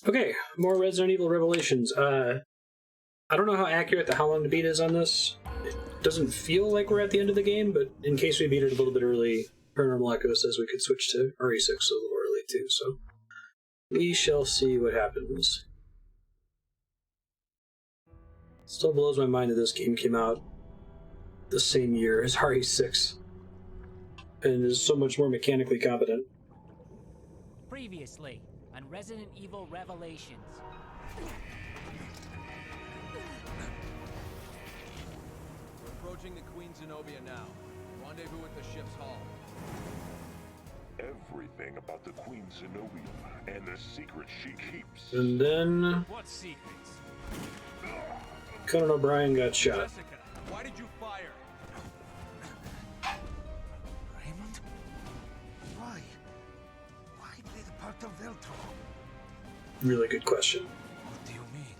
Okay, more Resident Evil Revelations. I don't know how accurate the how long to beat is on this. It doesn't feel like we're at the end of the game, but in case we beat it a little bit early, Paranormal Echo says we could switch to RE6 a little early too, so we shall see what happens. Still blows my mind that this game came out the same year as RE6 and is so much more mechanically competent. Previously on Resident Evil Revelations. We're approaching the Queen Zenobia now. Rendezvous at the ship's hull. Everything about the Queen Zenobia and the secrets she keeps. And then What secrets? Conan O'Brien got shot. Jessica, why did you fire? Raymond? Why? Why play the part of Veltro? Really good question. What do you mean?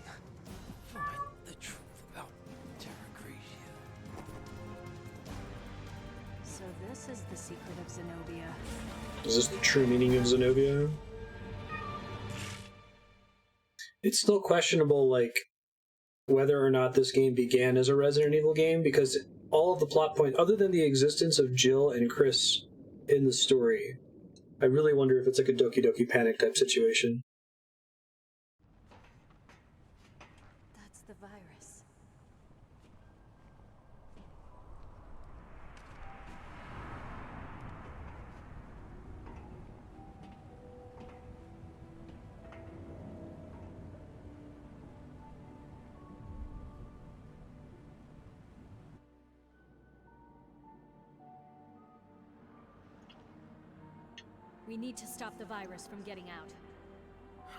Find the truth about Terra Gracia. So this is the secret of Zenobia. Is this the true meaning of Zenobia? It's still questionable, like, whether or not this game began as a Resident Evil game, because all of the plot points, other than the existence of Jill and Chris in the story, I really wonder if it's like a Doki Doki Panic type situation. That's the virus. We need to stop the virus from getting out.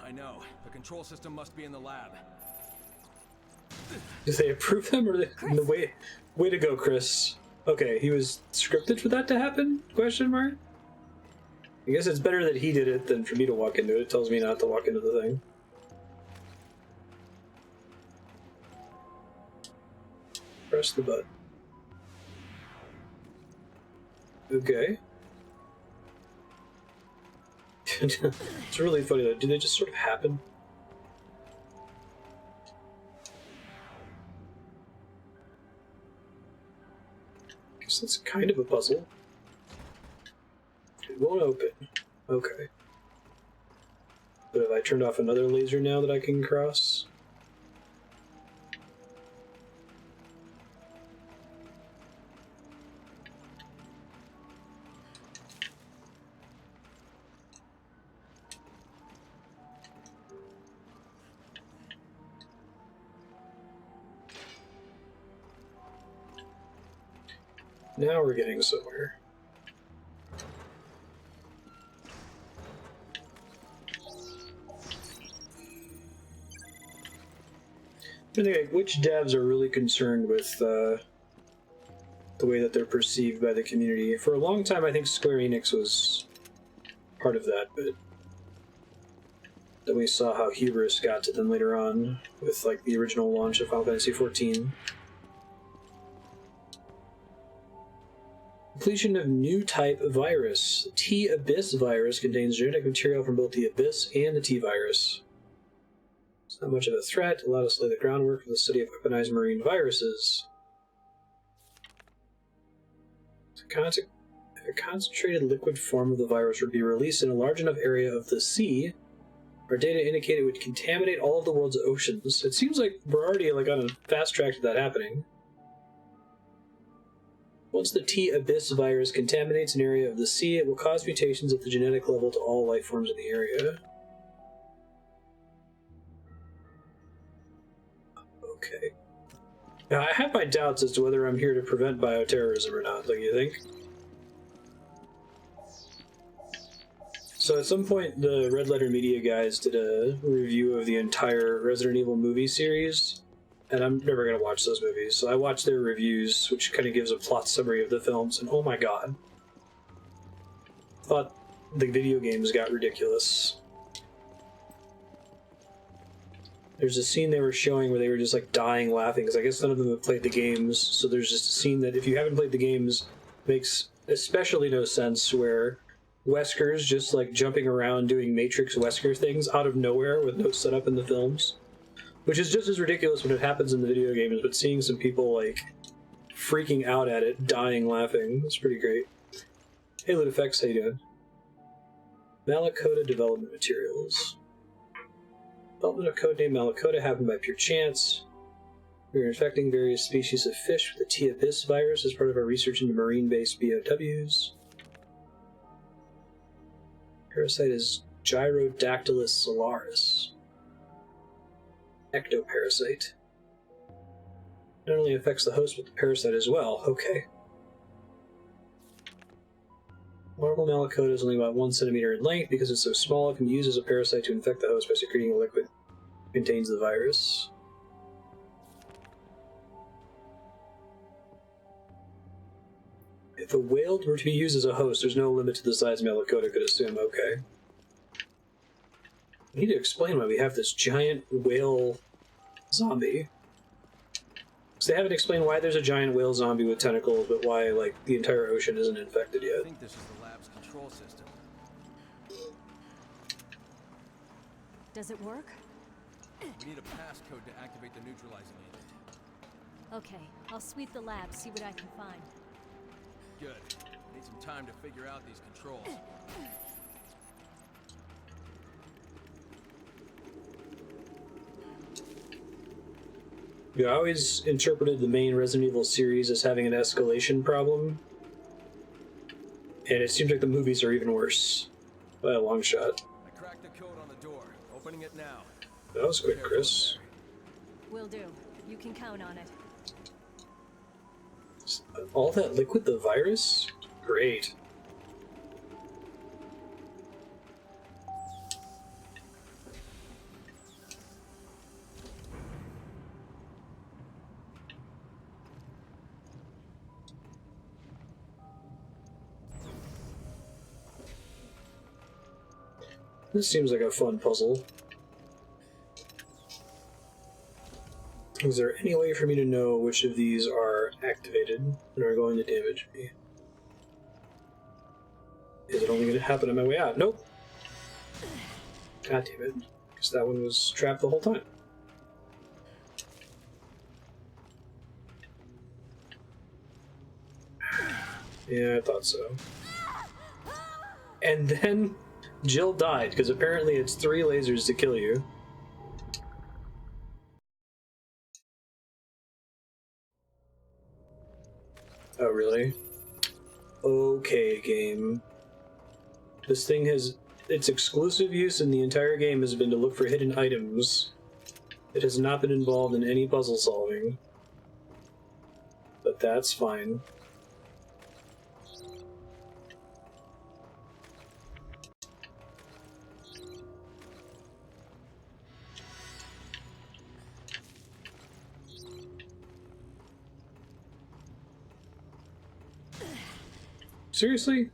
I know. The control system must be in the lab. Did they approve him, or the way to go, Chris? Okay, he was scripted for that to happen? Question mark. I guess it's better that he did it than for me to walk into it. It tells me not to walk into the thing. Press the button. Okay. It's really funny though. Do they just sort of happen? I guess that's kind of a puzzle. It won't open. Okay. But have I turned off another laser now that I can cross? Now we're getting somewhere. I think, like, which devs are really concerned with the way that they're perceived by the community? For a long time, I think Square Enix was part of that, but then we saw how hubris got to them later on with, like, the original launch of Final Fantasy XIV. Completion of new type of virus. T-Abyss virus contains genetic material from both the Abyss and the T-Virus. It's not much of a threat. Allowed us to lay the groundwork for the study of weaponized marine viruses. If a concentrated liquid form of the virus would be released in a large enough area of the sea, our data indicate it would contaminate all of the world's oceans. It seems like we're already like on a fast track to that happening. Once the T-Abyss virus contaminates an area of the sea, it will cause mutations at the genetic level to all life forms in the area. Okay. Now, I have my doubts as to whether I'm here to prevent bioterrorism or not, don't you think? So at some point, the Red Letter Media guys did a review of the entire Resident Evil movie series, and I'm never going to watch those movies. So I watched their reviews, which kind of gives a plot summary of the films, and oh my god. I thought the video games got ridiculous. There's a scene they were showing where they were just like dying laughing, because I guess none of them have played the games, so there's just a scene that if you haven't played the games, makes especially no sense, where Weskers just like jumping around doing Matrix Wesker things out of nowhere with no setup in the films, which is just as ridiculous when it happens in the video games. But seeing some people like freaking out at it, dying laughing, it's pretty great. Hey, LootFX, how you doing? Malakota development materials. Development of codename Malakota happened by pure chance. We are infecting various species of fish with the T-Abyss virus as part of our research into marine-based BOWs. Parasite is Gyrodactylus solaris. Ectoparasite. Not only affects the host but the parasite as well. Okay. Marble Malakota is only about 1 centimeter in length. Because it's so small, it can be used as a parasite to infect the host by secreting a liquid that contains the virus. If a whale were to be used as a host, there's no limit to the size Malakota could assume. Okay. I need to explain why we have this giant whale zombie. Because they haven't explained why there's a giant whale zombie with tentacles, but why, like, the entire ocean isn't infected I yet. think this is the lab's control system. Does it work? We need a passcode to activate the neutralizing agent. Okay, I'll sweep the lab, see what I can find. Good. Need some time to figure out these controls. Yeah, I always interpreted the main Resident Evil series as having an escalation problem. And it seems like the movies are even worse. By a long shot. I cracked the code on the door. Opening it now. That was quick, Chris. Will do. You can count on it. All that liquid, the virus? Great. This seems like a fun puzzle. Is there any way for me to know which of these are activated and are going to damage me? Is it only going to happen on my way out? Nope. God damn it. Because that one was trapped the whole time. Yeah, I thought so. And then Jill died, because apparently it's 3 lasers to kill you. Oh, really? Okay, game. This thing has... its exclusive use in the entire game has been to look for hidden items. It has not been involved in any puzzle solving. But that's fine. Seriously?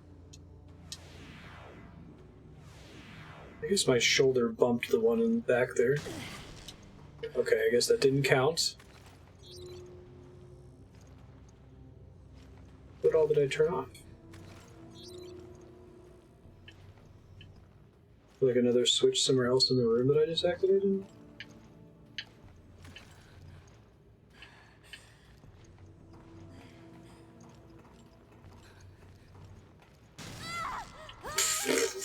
I guess my shoulder bumped the one in the back there. Okay, I guess that didn't count. What all did I turn off? Like another switch somewhere else in the room that I just activated?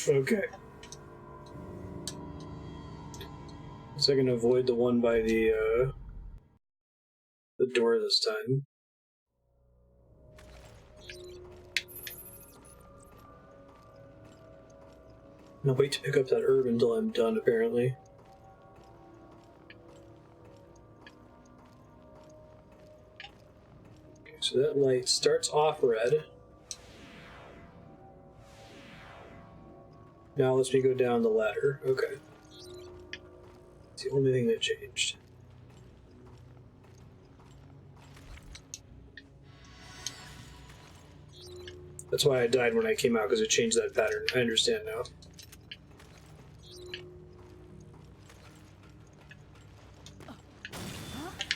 Okay. So I can avoid the one by the door this time. I'll wait to pick up that herb until I'm done, apparently. Okay, so that light starts off red. Now lets me go down the ladder. Okay. It's the only thing that changed. That's why I died when I came out, because it changed that pattern. I understand now.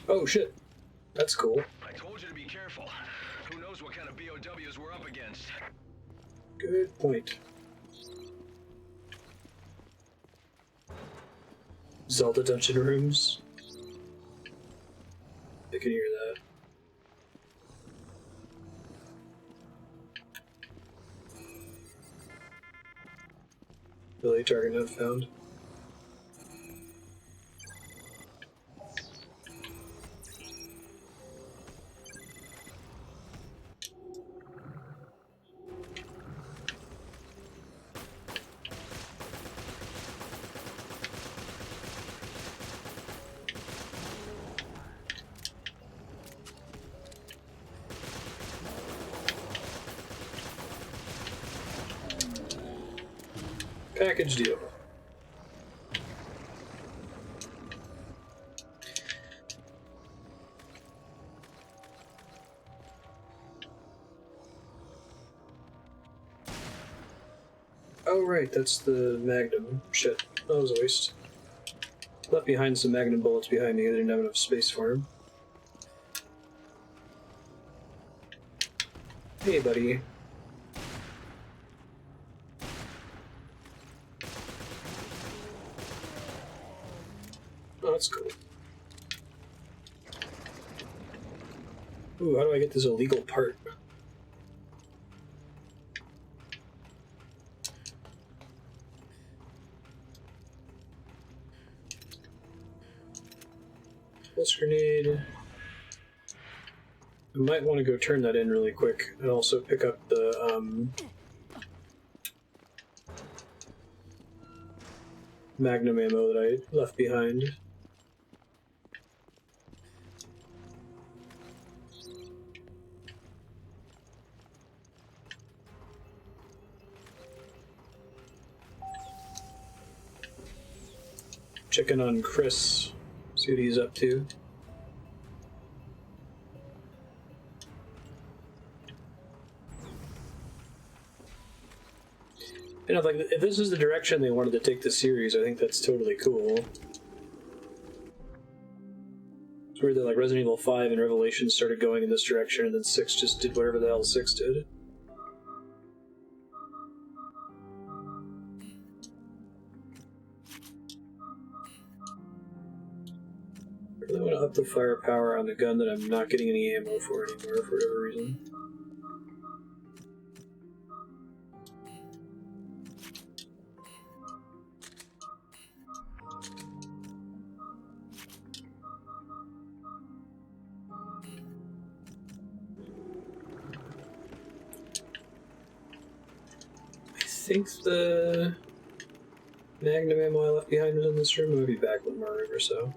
Oh shit. That's cool. I told you to be careful. Who knows what kind of BOWs we're up against? Good point. Zelda dungeon rooms. I can hear that. Really, target not found. Package deal. Oh right, that's the Magnum. Shit, that was a waste. Left behind some Magnum bullets behind me. I didn't have enough space for him. Hey, buddy. Oh, that's cool. Ooh, how do I get this illegal part? Pulse grenade. I might want to go turn that in really quick and also pick up the Magnum ammo that I left behind. Checking on Chris, see what he's up to. You know, like, if this is the direction they wanted to take the series, I think that's totally cool. It's weird that, like, Resident Evil 5 and Revelations started going in this direction, and then 6 just did whatever the hell 6 did. I really want to up the firepower on the gun that I'm not getting any ammo for anymore, for whatever reason. I think the Magnum ammo I left behind was in this room. I'll be back with more room or so.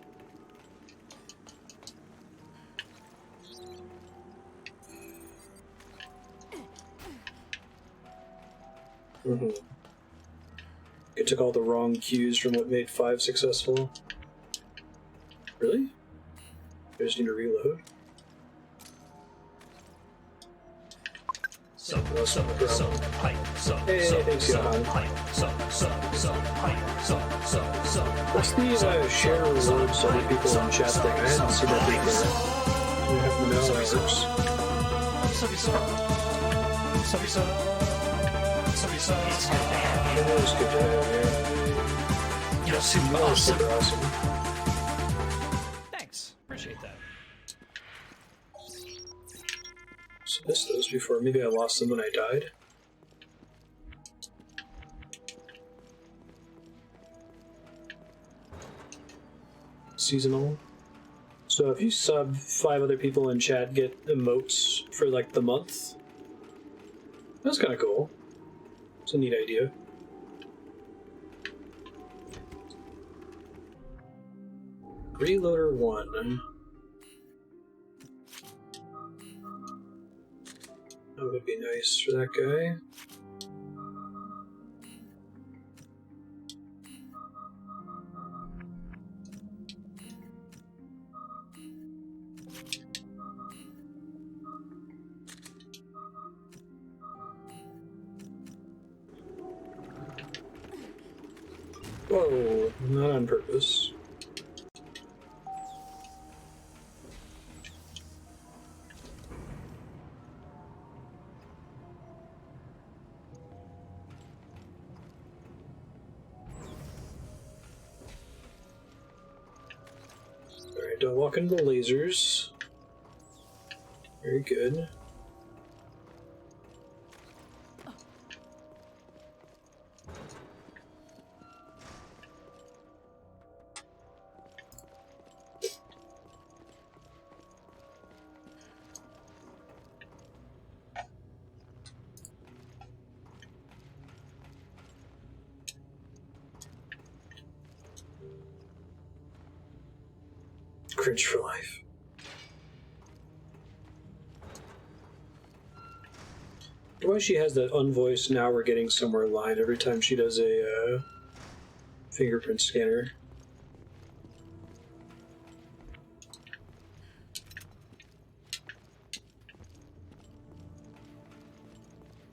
It took all the wrong cues from what made 5 successful. Really? I just need to reload. Hey, thanks, Johan. What's the share rewards to other people in chat thing? I hadn't seen that before. You have to know how that works. It was good to have you. You're super awesome. Thanks. Appreciate that. So missed those before. Maybe I lost them when I died. Seasonal. So if you sub 5 other people in chat, get emotes for like the month. That's kind of cool. It's a neat idea. Reloader 1. That would be nice for that guy. Whoa, not on purpose. Alright, don't walk into the lasers. Very good. Cringe for life. Why she has that unvoiced "now we're getting somewhere" line every time she does a fingerprint scanner.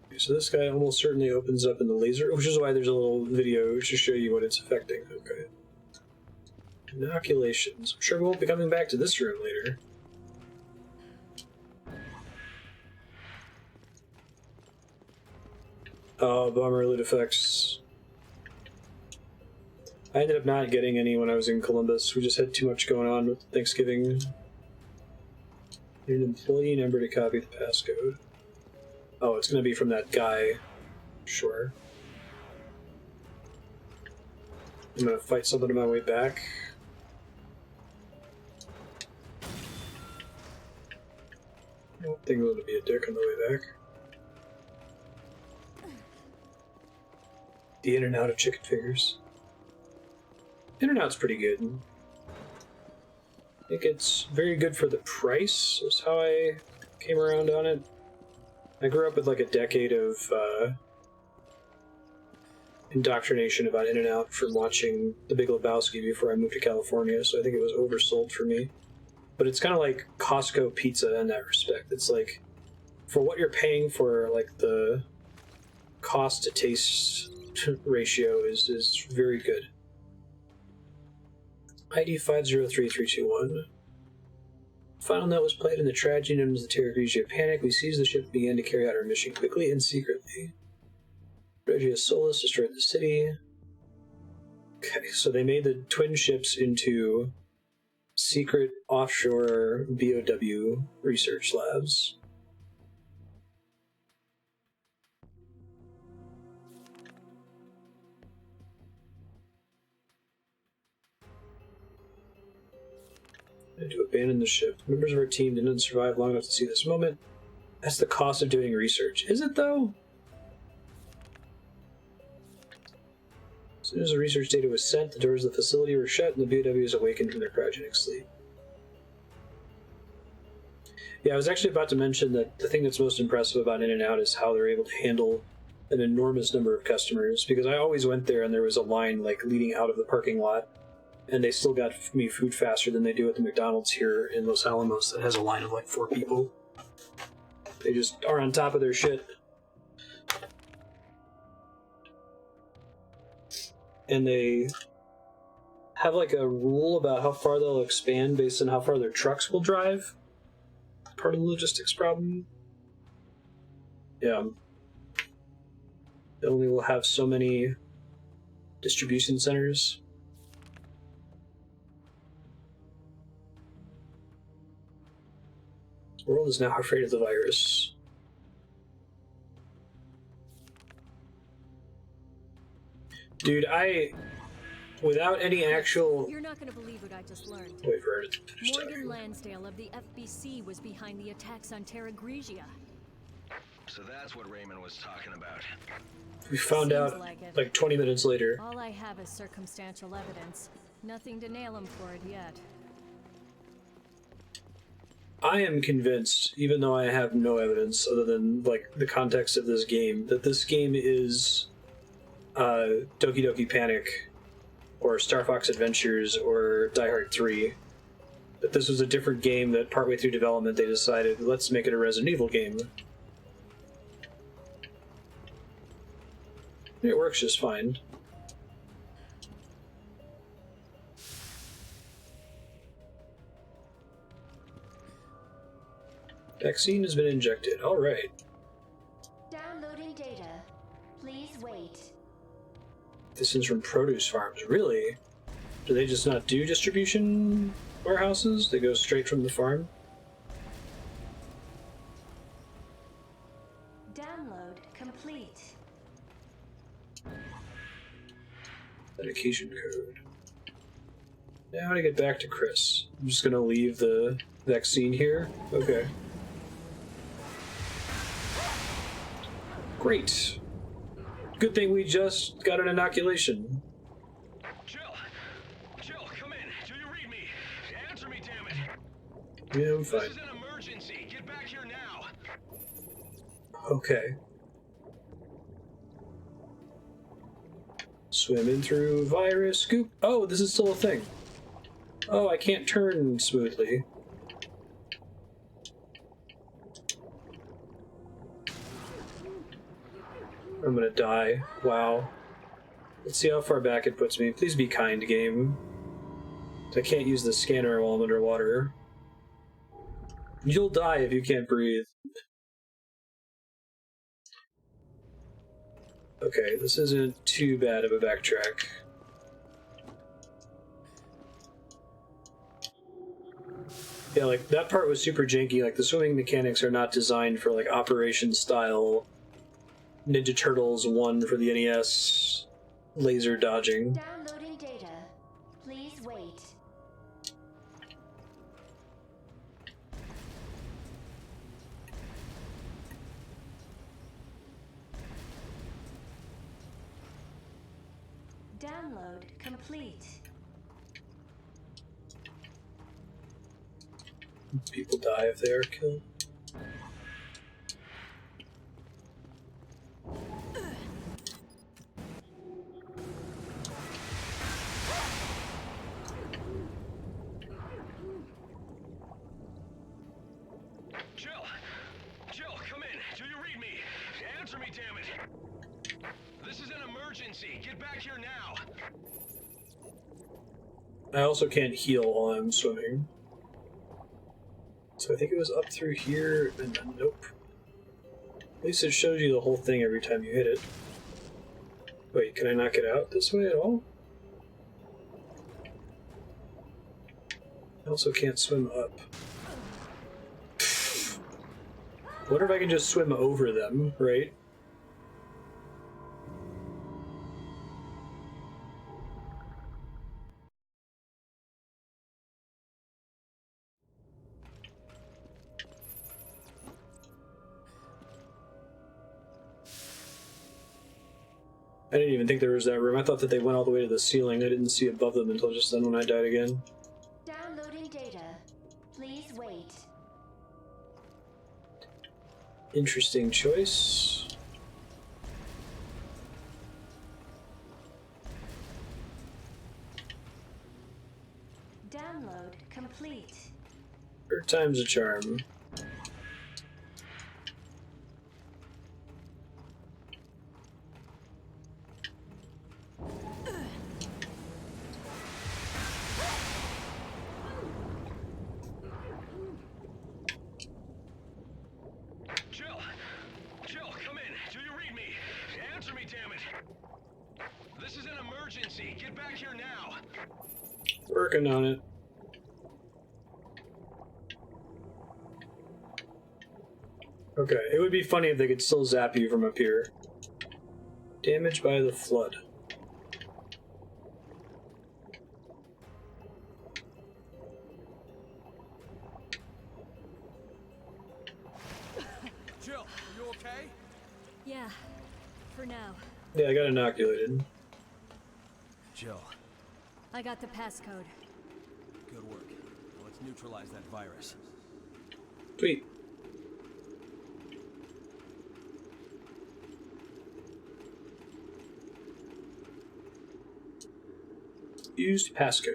Okay, so this guy almost certainly opens up in the laser, which is why there's a little video to show you what it's affecting. Okay. Inoculations. I'm sure we won't be coming back to this room later. Oh, bummer, loot effects. I ended up not getting any when I was in Columbus. We just had too much going on with Thanksgiving. Need an employee number to copy the passcode. Oh, it's gonna be from that guy. Sure. I'm gonna fight something on my way back. I don't think I'm gonna be a dick on the way back. The in and out of chicken fingers. In and out's pretty good. I think it's very good for the price, is how I came around on it. I grew up with like a decade of indoctrination about In and Out from watching The Big Lebowski before I moved to California, so I think it was oversold for me. But it's kind of like Costco pizza in that respect. It's like, for what you're paying for, like the cost to taste ratio is very good. ID 503321. Final note was played in the tragedy known as the Terravigia Panic. We seized the ship and began to carry out our mission quickly and secretly. Regia Solis destroyed the city. Okay, so they made the twin ships into secret offshore BOW research labs. And to abandon the ship. Members of our team didn't survive long enough to see this moment. That's the cost of doing research. Is it, though? As soon as the research data was sent, the doors of the facility were shut and the BOWs awakened from their cryogenic sleep. Yeah, I was actually about to mention that the thing that's most impressive about In and Out is how they're able to handle an enormous number of customers, because I always went there and there was a line like leading out of the parking lot, and they still got me food faster than they do at the McDonald's here in Los Alamos that has a line of like 4 people. They just are on top of their shit. And they have like a rule about how far they'll expand based on how far their trucks will drive. Part of the logistics problem. Yeah. They only will have so many distribution centers. The world is now afraid of the virus. Dude, without any actual... You're not gonna believe what I just learned. Wait for her to finish Morgan talking. Lansdale of the FBC was behind the attacks on Terra Grigia. So that's what Raymond was talking about. We found Seems out like it. like 20 minutes later. All I have is circumstantial evidence. Nothing to nail him for it yet. I am convinced, even though I have no evidence other than like the context of this game, that this game is Doki Doki Panic or Star Fox Adventures or Die Hard 3. That this was a different game that partway through development they decided, let's make it a Resident Evil game. It works just fine. Vaccine has been injected. All right. Downloading data. Please wait. This is from produce farms. Really? Do they just not do distribution warehouses. They go straight from the farm. Download complete. Medication code. Now to get back to Chris. I'm just gonna leave the vaccine here. Okay. Great. Good thing we just got an inoculation. Jill! Jill, come in. Do you read me? Answer me, damn it! Yeah, I'm fine. This is an emergency. Get back here now. Okay. Swimming through virus scoop. Oh, this is still a thing. Oh, I can't turn smoothly. I'm gonna die. Wow. Let's see how far back it puts me. Please be kind, game. I can't use the scanner while I'm underwater. You'll die if you can't breathe. Okay, this isn't too bad of a backtrack. Yeah, like, that part was super janky. Like, the swimming mechanics are not designed for, like, Operation style Ninja Turtles 1 for the NES laser dodging. Downloading data. Please wait. Download complete. People die if they are killed. Jill! Jill, come in. Do you read me? Answer me, damn it! This is an emergency. Get back here now. I also can't heal while I'm swimming. So I think it was up through here, and then nope. At least it shows you the whole thing every time you hit it. Wait, can I not get out this way at all? I also can't swim up. I wonder if I can just swim over them, right? I didn't even think there was that room. I thought that they went all the way to the ceiling. I didn't see above them until just then when I died again. Downloading data. Please wait. Interesting choice. Download complete. Third time's a charm. Jill! Jill, come in. Do you read me? Answer me, damn it! This is an emergency. Get back here now. Working on it. Okay, it would be funny if they could still zap you from up here. Damaged by the flood. Jill, are you okay? Yeah, for now. Yeah, I got inoculated. Jill, I got the passcode. good work. Now let's neutralize that virus. Sweet. Used passcode.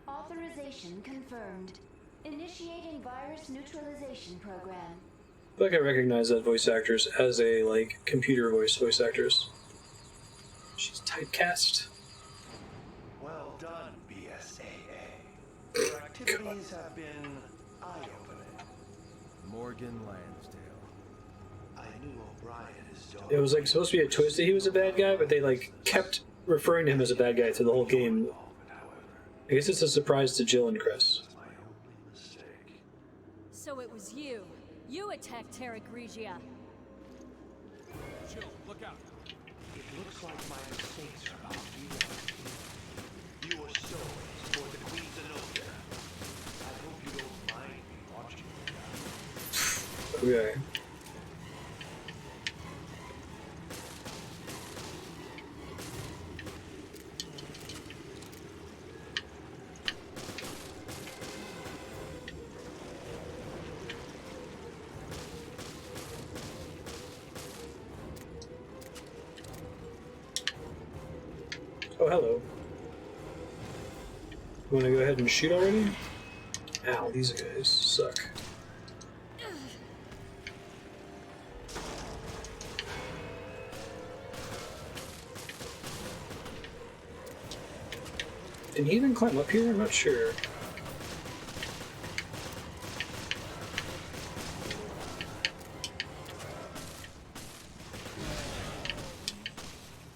Authorization confirmed. Initiating virus neutralization program. I feel like I recognize that voice actress as a, like, computer voice actress. She's typecast. Well done, BSAA. Your activities have been eye-opening. Morgan Lansdale. I knew O'Brien is dog. It was, like, supposed to be a twist that he was a bad guy, but they, like, kept referring to him as a bad guy through the whole game. I guess it's a surprise to Jill and Chris. My So it was you. You attacked Terra Grigia. Jill, look out. It looks like my mistakes are about you. Your soul is for the Queen Zenobia. I hope you don't mind me watching you. Okay. Oh, hello. You want to go ahead and shoot already? Ow, these guys suck. Did he even climb up here? I'm not sure.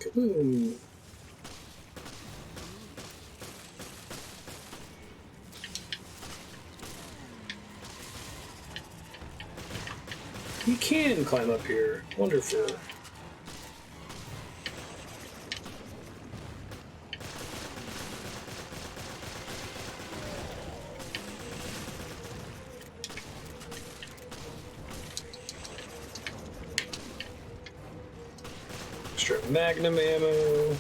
Kaboom! You can climb up here. Wonderful. Extra magnum ammo.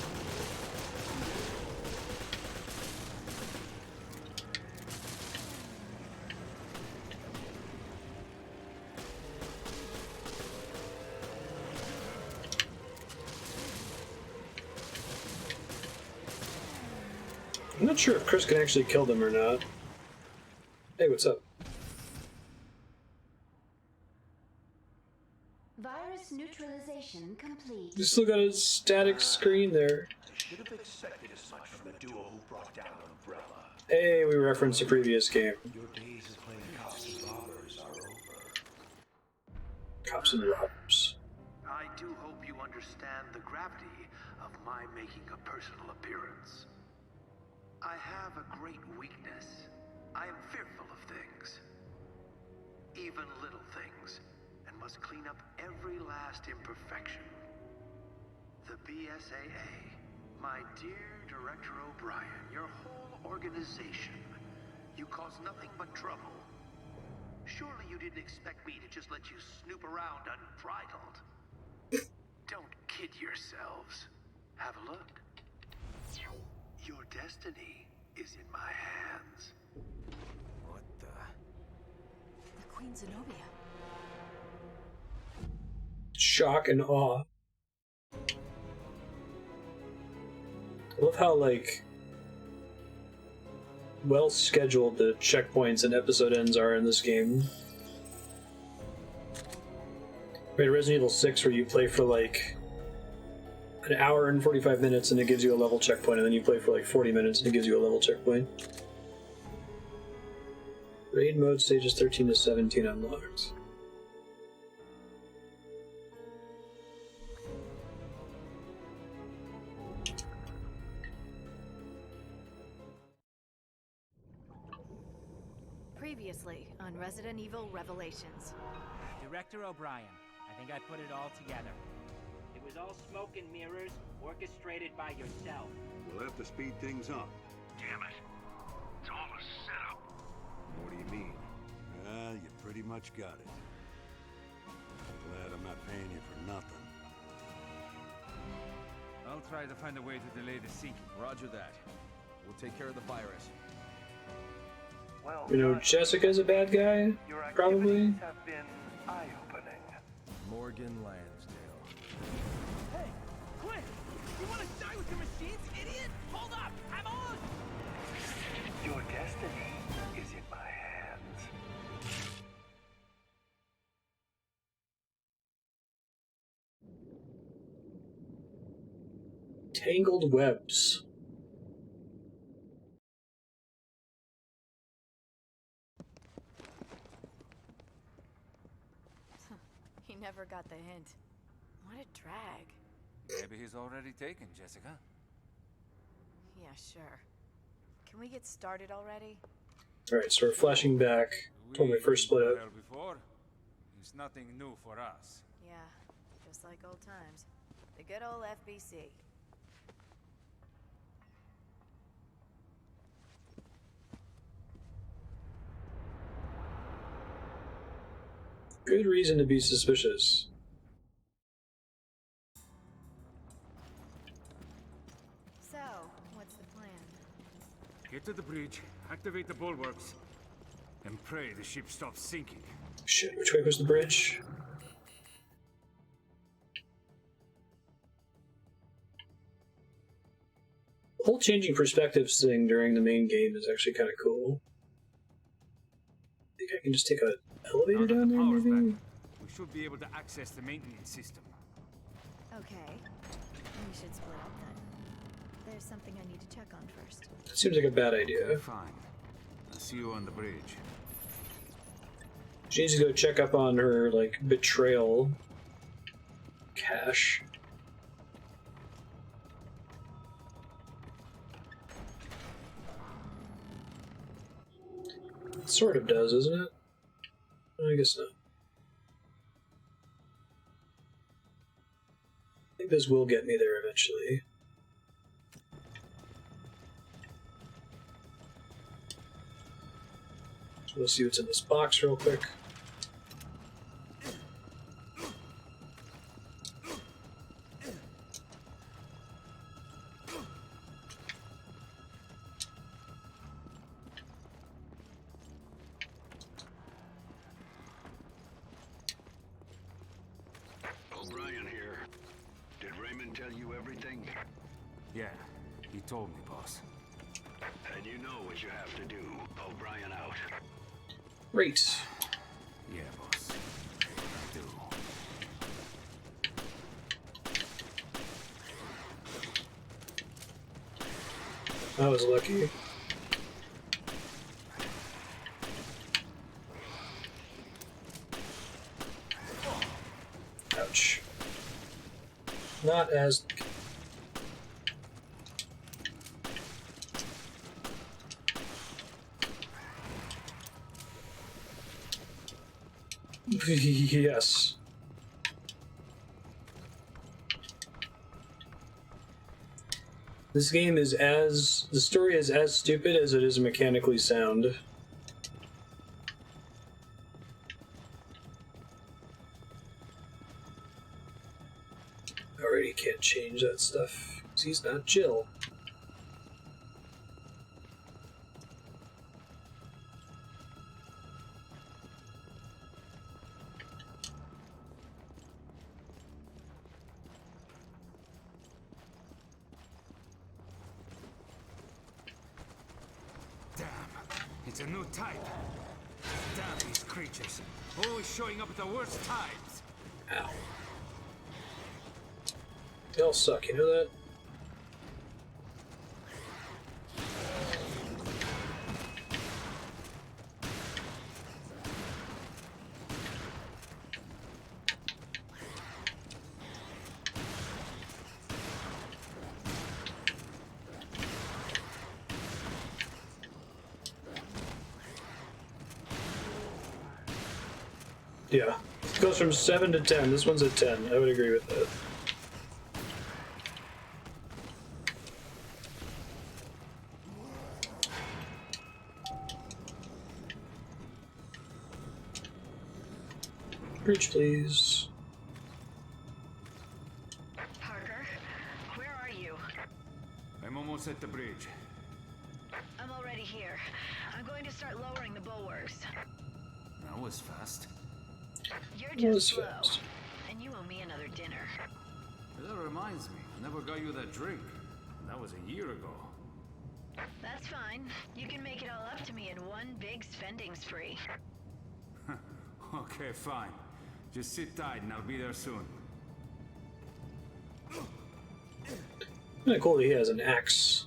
I'm not sure if Chris can actually kill them or not. Hey, what's up? Virus neutralization complete. You still got a static screen there. I should have expected as much from the duo who brought down Umbrella. Hey, we referenced a previous game. Your days of playing cops and robbers are over. Cops and robbers. I do hope you understand the gravity of my making a personal appearance. I have a great weakness. I am fearful of things. Even little things. And must clean up every last imperfection. The BSAA. My dear Director O'Brien, your whole organization. You cause nothing but trouble. Surely you didn't expect me to just let you snoop around unbridled. Don't kid yourselves. Have a look. Your destiny is in my hands. What the? The Queen Zenobia. Shock and awe. I love how, like, well scheduled the checkpoints and episode ends are in this game. Right, Resident Evil 6, where you play for like an hour and 45 minutes and it gives you a level checkpoint, and then you play for like 40 minutes and it gives you a level checkpoint. Raid mode stages 13 to 17 unlocked. Previously on Resident Evil Revelations. Director O'Brien, I think I put it all together. It was all smoke and mirrors, orchestrated by yourself. We'll have to speed things up. Damn it. It's all a setup. What do you mean? You pretty much got it. Glad I'm not paying you for nothing. I'll try to find a way to delay the seeking. Roger that. We'll take care of the virus. Well, You know, Jessica's a bad guy, your probably. activities have been eye-opening. Morgan Lansdale. Hey, Clint! You want to die with your machines, idiot? Hold up! I'm on! Your destiny is in my hands. Tangled webs. He never got the hint. What a drag. Maybe he's already taken, Jessica. Yeah, sure. Can we get started already? Alright, so we're flashing back to when we first split up. Before. It's nothing new for us. Yeah, just like old times. The good old FBC. Good reason to be suspicious. So, what's the plan? Get to the bridge, activate the bulwarks, and pray the ship stops sinking. Shit, which way was the bridge? The whole changing perspectives thing during the main game is actually kind of cool. I think I can just take an elevator Now that down the there, power's maybe? back, we should be able to access the maintenance system. Okay. We should split up then. There's something I need to check on first. That seems like a bad idea. Fine. I'll see you on the bridge. She needs to go check up on her, like, betrayal cache. It sort of does, isn't it? I guess not. I think this will get me there eventually. So we'll see what's in this box real quick. O'Brien here. Did Raymond tell you everything? Yeah, he told me, boss. And you know what you have to do. O'Brien out. Great. Yeah, boss. I do. I was lucky. Ouch. Not as... Yes. This game is as... The story is as stupid as it is mechanically sound. Already can't change that stuff, 'cause he's not Jill. Damn, it's a new type. Damn these creatures. Always showing up at the worst times. Ow. They all suck, you know that? Yeah. It goes from 7 to 10. This one's a 10. I would agree with that. Bridge, please. Parker, where are you? I'm almost at the bridge. I'm already here. I'm going to start lowering the bulwarks. That was fast. You're That was just slow, fast. and you owe me another dinner. That reminds me, I never got you that drink. That was a year ago. That's fine. You can make it all up to me in one big spending spree. Okay, fine. Just sit tight and I'll be there soon. Kinda cool that he has an axe.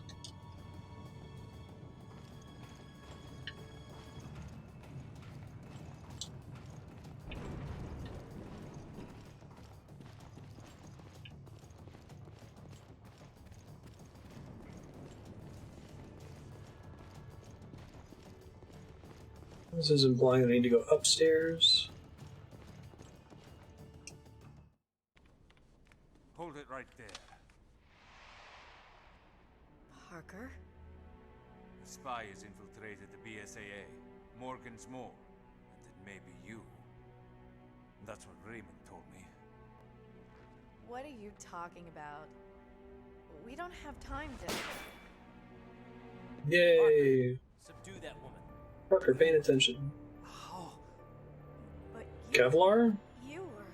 This is implying that I need to go upstairs. Hold it right there. Parker? A spy has infiltrated the BSAA. Morgan's more. And it may be you. That's what Raymond told me. What are you talking about? We don't have time to... Yay! Subdue that woman. Parker, paying attention. Oh. But Kevlar? you were...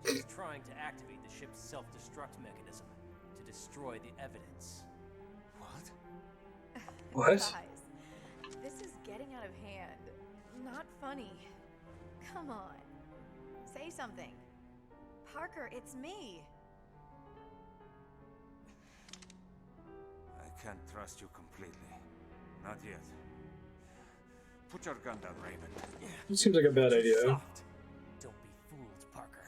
She's trying to activate the ship's self-destruct mechanism to destroy the evidence. What? Guys, this is getting out of hand. Not funny. Come on. Say something. Parker, it's me. I can't trust you completely. Not yet. Put your gun down, Raymond. It seems like a bad idea. Soft. Don't be fooled, Parker.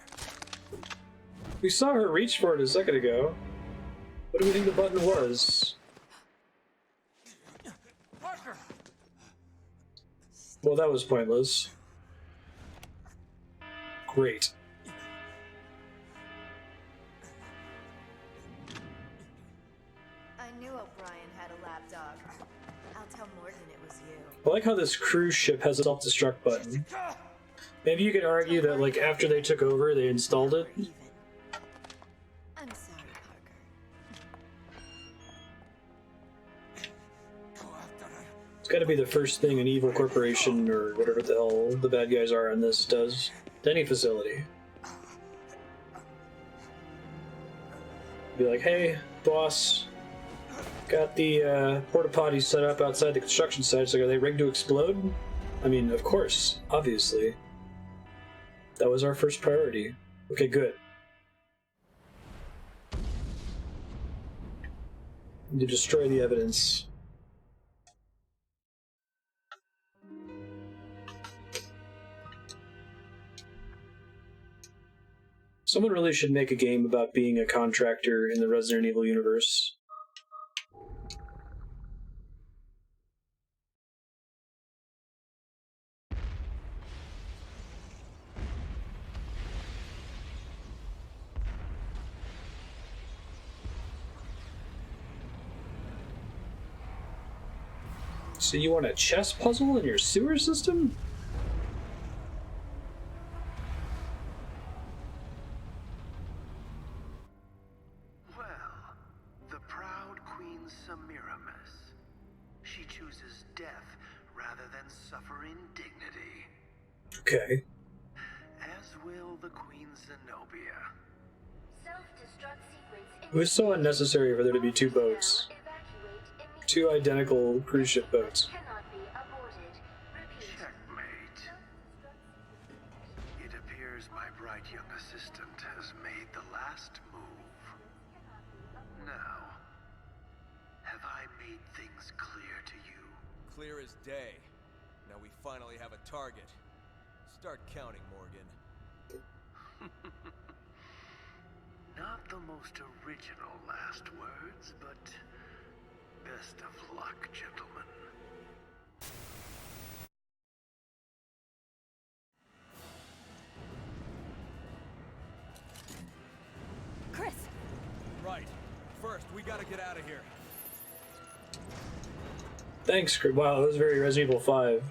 We saw her reach for it a second ago. What do we think the button was? Parker! Well, that was pointless. Great. I knew O'Brien had a lapdog. I'll tell Morgan it was you. I like how this cruise ship has a self-destruct button. Maybe you could argue that, like, after they took over, they installed it. Even. I'm sorry, Parker. It's gotta be the first thing an evil corporation, or whatever the hell the bad guys are in this, does to any facility. Be like, hey, boss, got the porta potties set up outside the construction site, so are they rigged to explode? I mean, of course, obviously. That was our first priority. Okay, good. Need to destroy the evidence. Someone really should make a game about being a contractor in the Resident Evil universe. So you want a chess puzzle in your sewer system? Well, the proud Queen Semiramis. She chooses death rather than suffer indignity. Okay. As will the Queen Zenobia. Self-destruct sequence. It was so unnecessary for there to be two boats. Two identical cruise ship boats. Cannot be aborted. Repeat. Checkmate. It appears my bright young assistant has made the last move. Now, have I made things clear to you? Clear as day. Now we finally have a target. Start counting, Morgan. Not the most original last words, but best of luck, gentlemen. Chris! Right. First, we gotta get out of here. Thanks, Crib. Wow, that was very Resident Evil 5.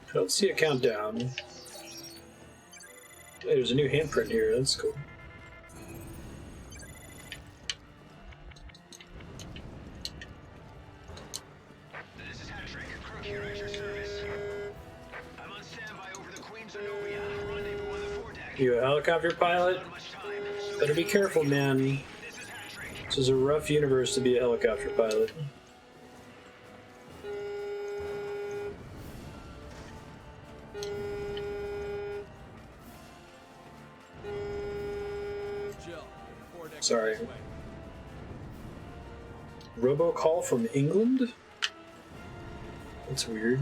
I don't see a countdown. Hey, there's a new handprint here, that's cool. This is Patrick. Crook here at your service. I'm on standby over the Queen Zenobia. Rendezvous on the foredeck. You a helicopter pilot? Not much time, so Better be careful, man. this is Patrick. This is a rough universe to be a helicopter pilot. Jill, foredeck Sorry. this way. Robocall from England? That's weird.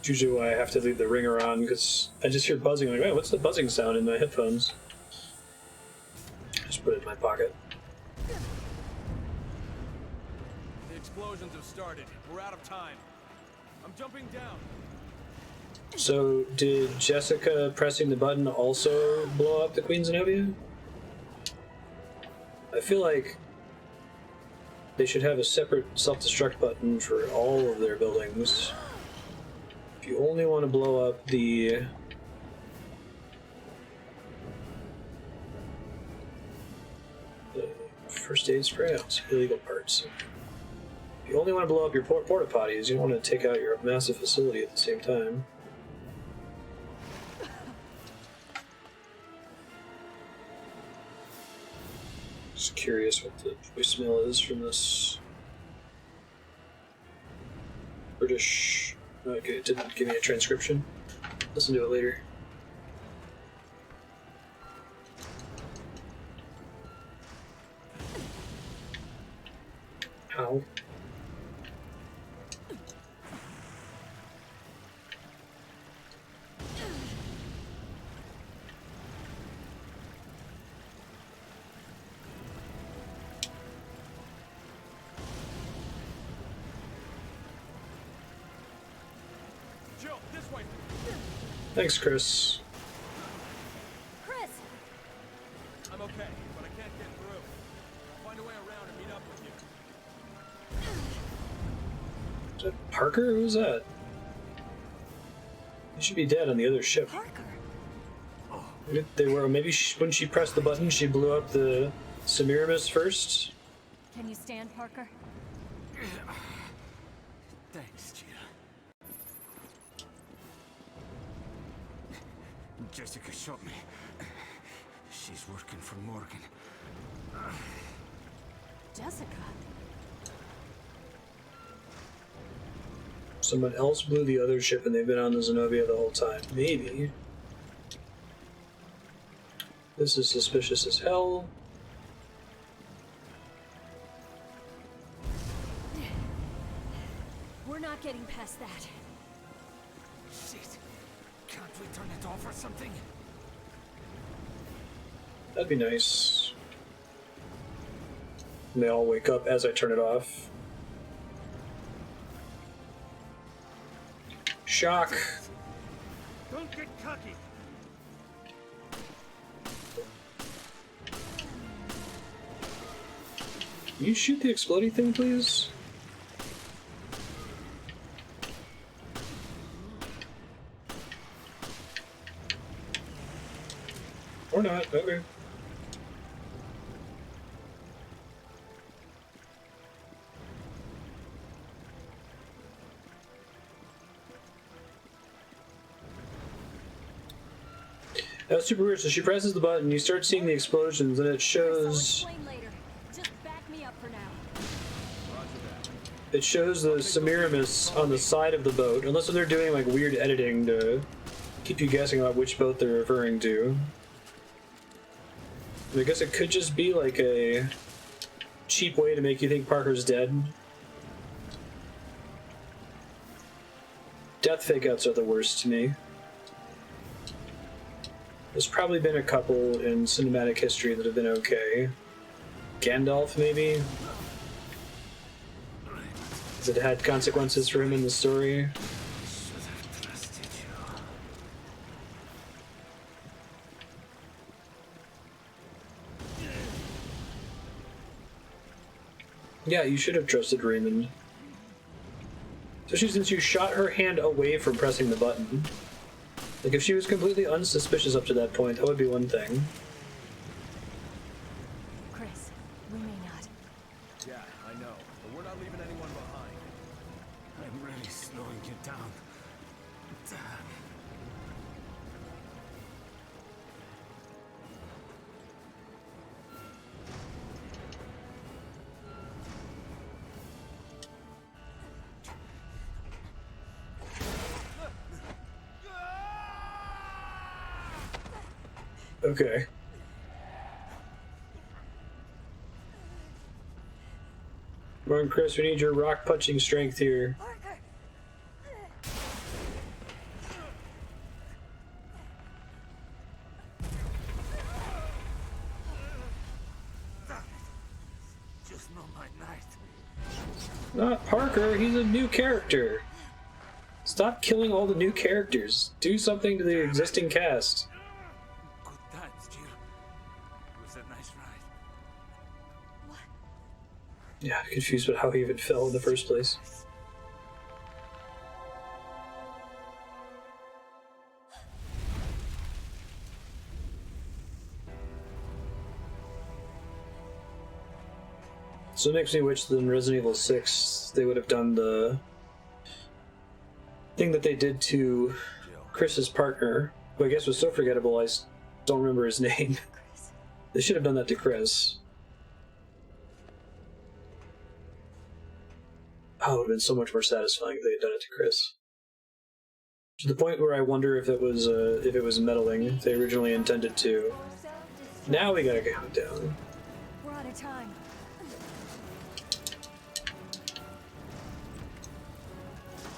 It's usually why I have to leave the ringer on, because I just hear buzzing. I'm like, oh, what's the buzzing sound in my headphones? Just put it in my pocket. The explosions have started. We're out of time. I'm jumping down. So, did Jessica pressing the button also blow up the Queen Zenobia? I feel like they should have a separate self-destruct button for all of their buildings. If you only want to blow up the first aid spray, it's illegal parts. If you only want to blow up your porta potties, you don't want to take out your massive facility at the same time. Just curious what the voicemail is from this British. Okay, it didn't give me a transcription. Listen to it later. Ow. Jill, this way. Thanks, Chris. Chris! I'm okay, but I can't get through. I'll find a way around and meet up with you. Is that Parker? Who's that? He should be dead on the other ship. Parker! Maybe they were. Maybe when she pressed the button, she blew up the Semiramis first. Can you stand, Parker? Thanks, Jill. Jessica shot me. She's working for Morgan. Jessica? Someone else blew the other ship and they've been on the Zenobia the whole time. Maybe. This is suspicious as hell. We're not getting past that. Shit. Can't we turn it off or something? That'd be nice. And they all wake up as I turn it off. Shock! Don't get cocky. Can you shoot the exploding thing, please? Or not, okay. That was super weird. So she presses the button, you start seeing the explosions, and it shows. I'll explain later. Just back me up for now. It shows the Semiramis on the side of the boat, unless they're doing like weird editing to keep you guessing about which boat they're referring to. I guess it could just be like a cheap way to make you think Parker's dead. Death fake-outs are the worst to me. There's probably been a couple in cinematic history that have been okay. Gandalf, maybe? Has it had consequences for him in the story? Yeah, you should have trusted Raymond. Especially since you shot her hand away from pressing the button. Like, if she was completely unsuspicious up to that point, that would be one thing. Chris, we may not. Yeah, I know, but we're not leaving anyone behind. I'm really slowing you down. Damn. Okay. Come on, Chris, we need your rock-punching strength here. Not Parker, he's a new character. Stop killing all the new characters. Do something to the existing cast. Good times, Jill. It was a nice ride. Yeah, confused with how he even fell in the first place. So it makes me wish that in Resident Evil 6 they would have done the thing that they did to Chris's partner, who I guess was so forgettable I don't remember his name. They should have done that to Chris. Oh, it would have been so much more satisfying if they had done it to Chris. To the point where I wonder if it was meddling, if they originally intended to. Now we gotta count down. We're out of time.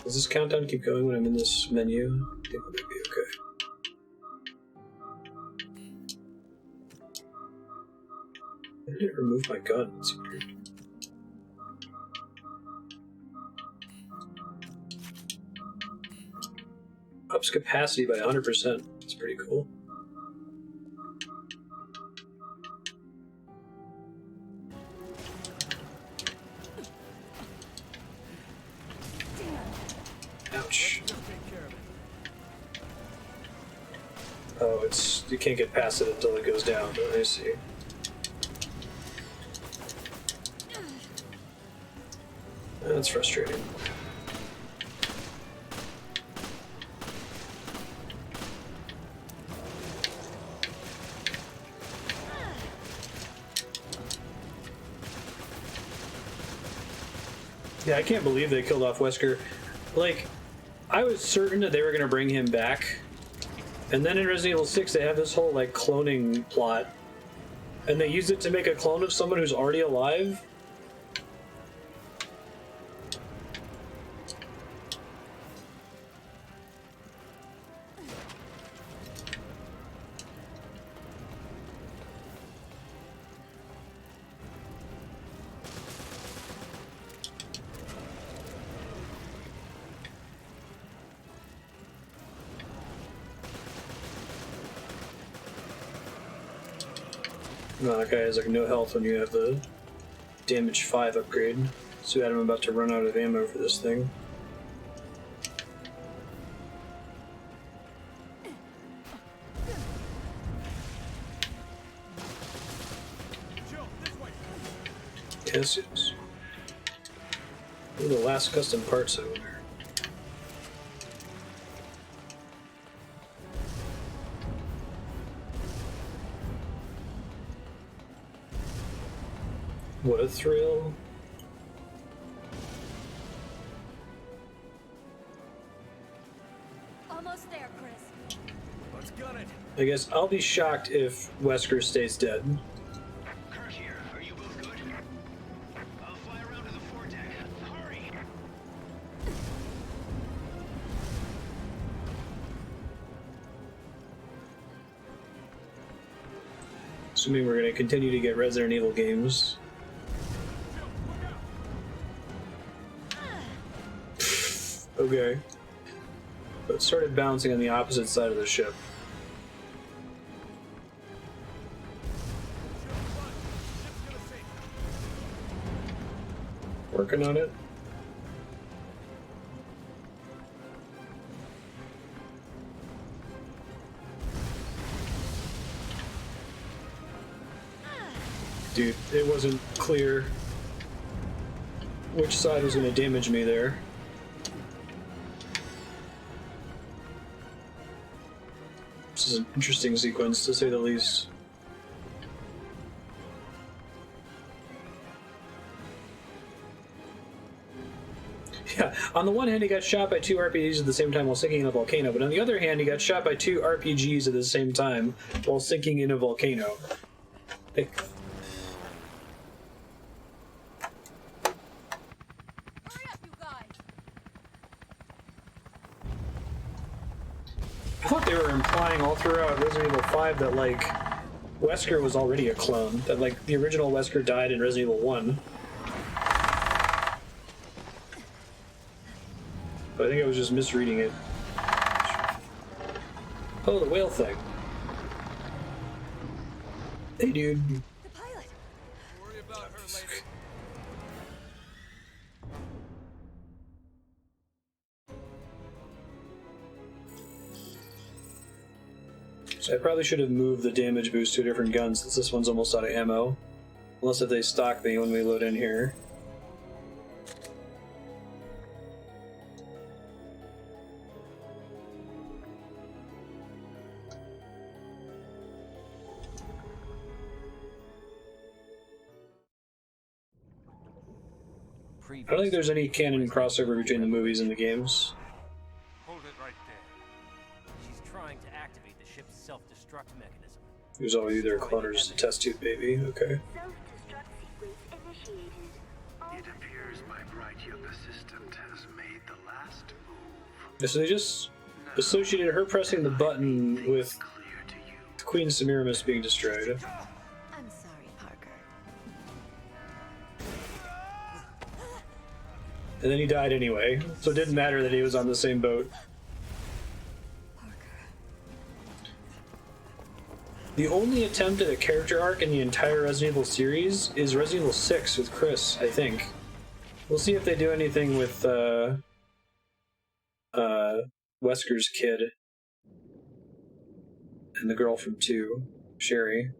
Does this countdown keep going when I'm in this menu? I think it might be okay. I didn't remove my gun. It's weird. Ups capacity by 100%. That's pretty cool. Ouch. Oh, you can't get past it until it goes down. I see. That's frustrating. Yeah, I can't believe they killed off Wesker. Like, I was certain that they were going to bring him back. And then in Resident Evil 6, they have this whole, like, cloning plot. And they use it to make a clone of someone who's already alive? No, that guy has like no health when you have the damage 5 upgrade. So I'm about to run out of ammo for this thing. Yes, yes. What are the last custom parts, I wonder? What a thrill. Almost there, Chris. Let's gun it. I guess I'll be shocked if Wesker stays dead. Kirk here. Are you both good? I'll fly around to the foredeck. Hurry! Assuming we're going to continue to get Resident Evil games. Okay. But it started bouncing on the opposite side of the ship. Working on it. Dude, it wasn't clear which side was going to damage me there. This is an interesting sequence, to say the least. Yeah, on the one hand, he got shot by 2 RPGs at the same time while sinking in a volcano, but on the other hand, he got shot by 2 RPGs at the same time while sinking in a volcano. Like, I thought they were implying all throughout Resident Evil 5 that, like, Wesker was already a clone. That, like, the original Wesker died in Resident Evil 1. But I think I was just misreading it. Oh, the whale thing. Hey, dude. The pilot. Worry about her later. So I probably should have moved the damage boost to a different gun since this one's almost out of ammo. Unless if they stock me when we load in here. I don't think there's any canon crossover between the movies and the games. Hold it right there. She's trying to activate the ship's self-destruct mechanism. It was all either a clone or just a test tube baby. Okay. Self-destruct sequence initiated. It appears my bright young assistant has made the last move. Yeah, so they just associated her pressing the button with Queen Semiramis being destroyed. I'm sorry, Parker. And then he died anyway, so it didn't matter that he was on the same boat. The only attempt at a character arc in the entire Resident Evil series is Resident Evil 6 with Chris, I think. We'll see if they do anything with Wesker's kid and the girl from 2, Sherry.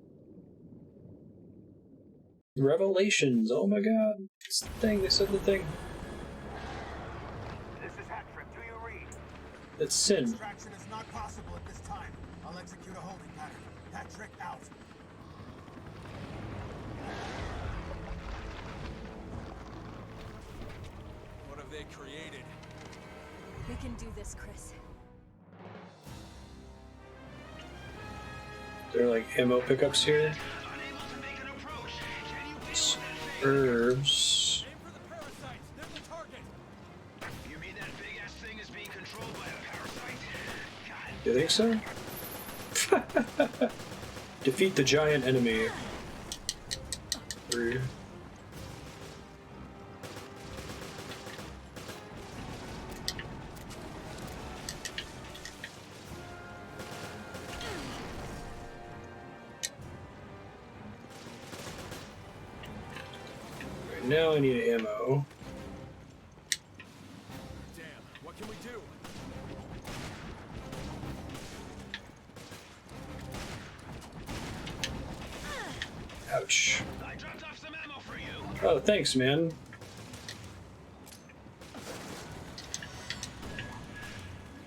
Revelations, oh my god. It's the thing, they said the thing. This is Hattrick. Do you read? It's Sin. Extraction is not possible at this time. I'll execute a holding pattern. Hattrick out. What have they created? We can do this, Chris. There are like ammo pickups here. Herbs. Aim for the parasites. They're the target. You mean that big ass thing is being controlled by a parasite? God. You think so? Defeat the giant enemy. 3. Right, now I need ammo. Damn. What can we do? Ouch. I dropped off some ammo for you. Oh, thanks, man.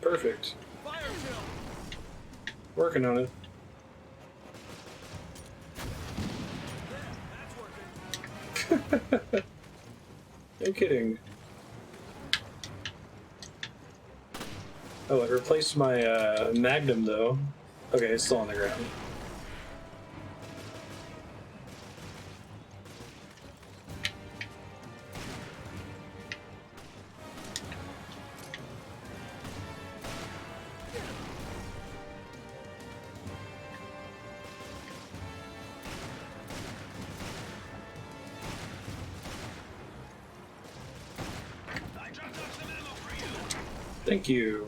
Perfect. Fire kill. Working on it. There, that's working. No kidding. Oh, it replaced my Magnum, though. Okay, it's still on the ground. I dropped off some ammo for you. Thank you.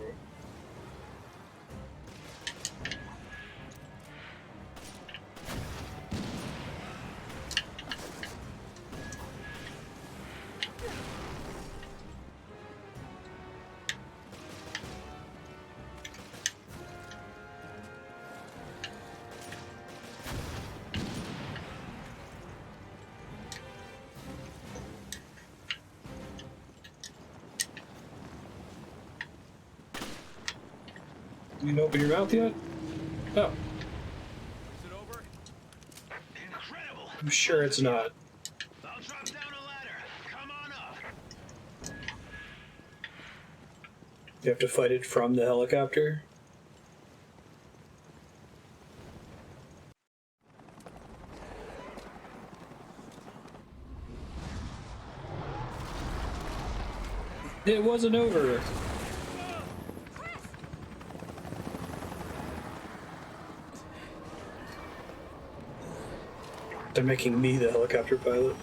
You didn't open your mouth yet? Oh. Is it over? Incredible. I'm sure it's not. I'll drop down a ladder. Come on up. You have to fight it from the helicopter? It wasn't over. They're making me the helicopter pilot.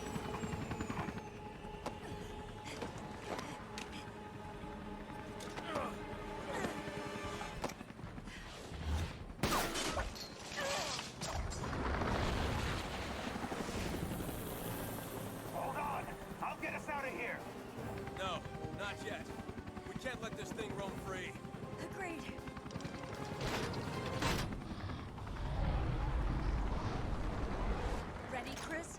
can't let this thing roam free. Agreed. Ready, Chris?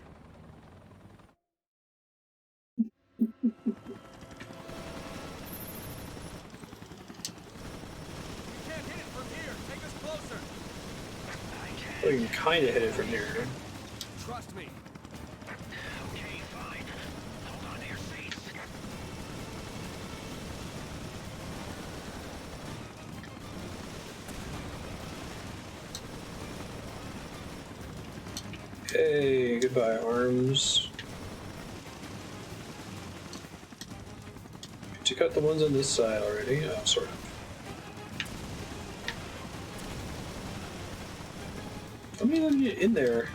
You can't hit it from here. Take us closer. We can kind of hit it from here. Trust me. Okay, fine. Hold on to your seats. Hey, goodbye, arms. Took out the ones on this side already. Oh, sort of. How many of them get in there?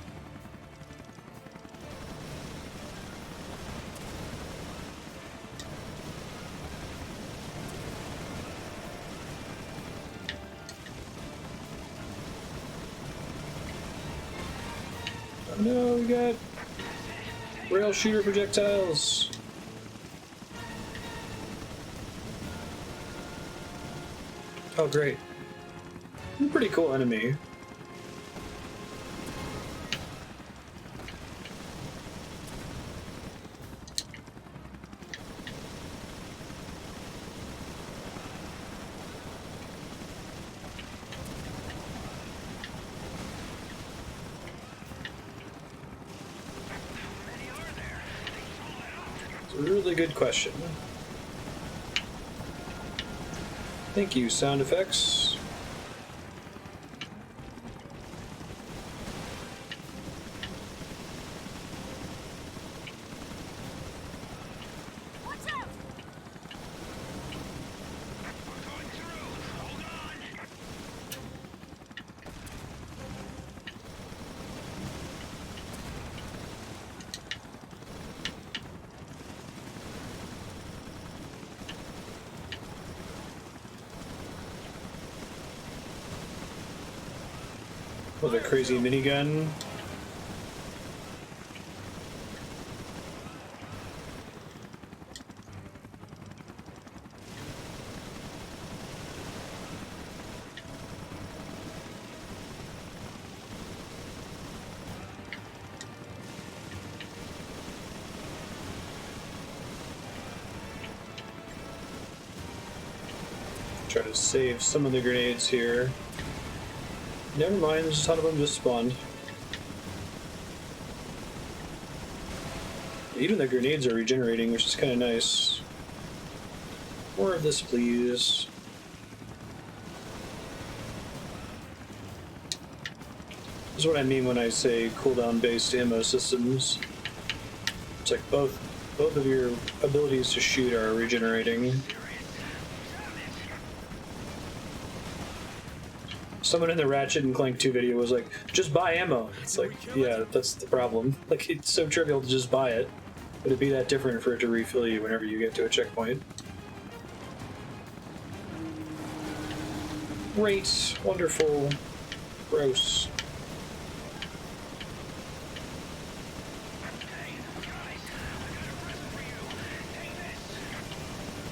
Oh no, we got rail shooter projectiles. Oh, great. Pretty cool enemy. It's a really good question. Thank you, sound effects. Watch out! We're going through. Hold on. With a crazy minigun. Try to save some of the grenades here. Never mind, there's a ton of them just spawned. Even the grenades are regenerating, which is kind of nice. More of this, please. This is what I mean when I say cooldown-based ammo systems. It's like both of your abilities to shoot are regenerating. Someone in the Ratchet and Clank 2 video was like, just buy ammo. It's like, yeah, that's the problem. Like, it's so trivial to just buy it. But it'd be that different for it to refill you whenever you get to a checkpoint. Great. Wonderful. Gross.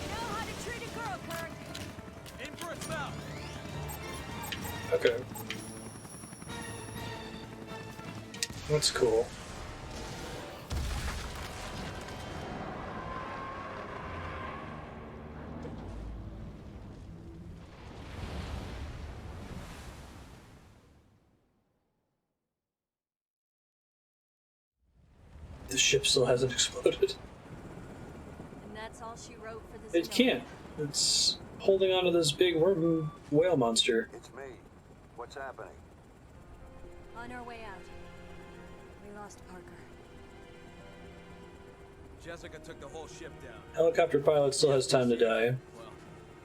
You know how to treat a girl, Kirk. Aim for its mouth. Okay. That's cool. The ship still hasn't exploded. And that's all she wrote for this. It can't. It's holding onto this big worm whale monster. It's me. What's happening? On our way out. We lost Parker. Jessica took the whole ship down. Helicopter pilot still has time to die. Well,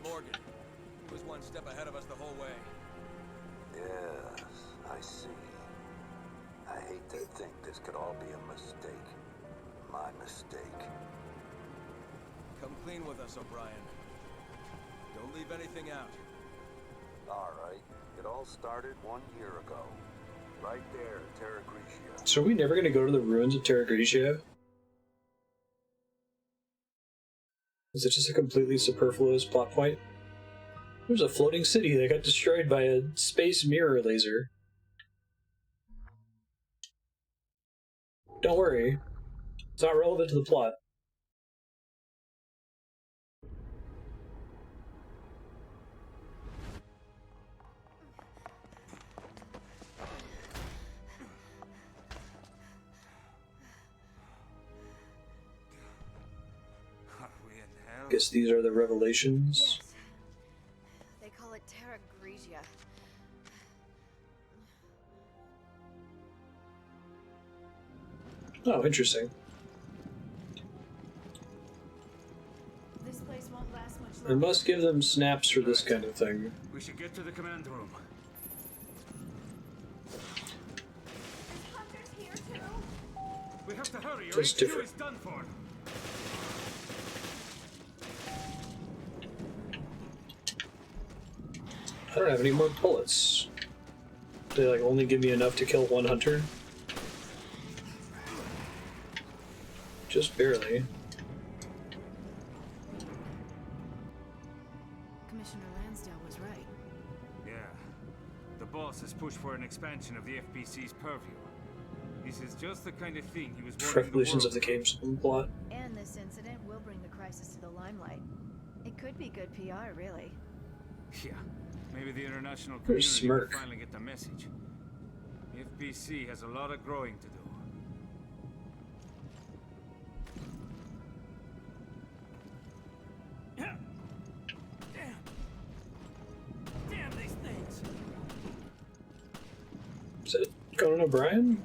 Morgan. He was one step ahead of us the whole way. Yes, I see. I hate to think this could all be a mistake. My mistake. Come clean with us, O'Brien. Don't leave anything out. All right. It all started 1 year ago. Right there, Terra Gricia. So are we never going to go to the ruins of Terra Gricia? Is it just a completely superfluous plot point? There's a floating city that got destroyed by a space mirror laser. Don't worry. It's not relevant to the plot. Guess these are the revelations. Yes. They call it Terra Grigia. Oh, interesting. This place won't last much I longer. must give them snaps for this kind of thing. We should get to the command room. Hunter's here too. We have to hurry, or Just HQ different. is done for. I don't have any more bullets. They like only give me enough to kill one hunter. Just barely. Commissioner Lansdale was right. Yeah. The boss has pushed for an expansion of the FPC's purview. This is just the kind of thing he was warning the Revelations of world the game's plot. And this incident will bring the crisis to the limelight. It could be good PR, really. Yeah. Maybe the international There's community will Smirk. finally get the message. The FPC has a lot of growing to do. Damn these things! Is it Conan O'Brien?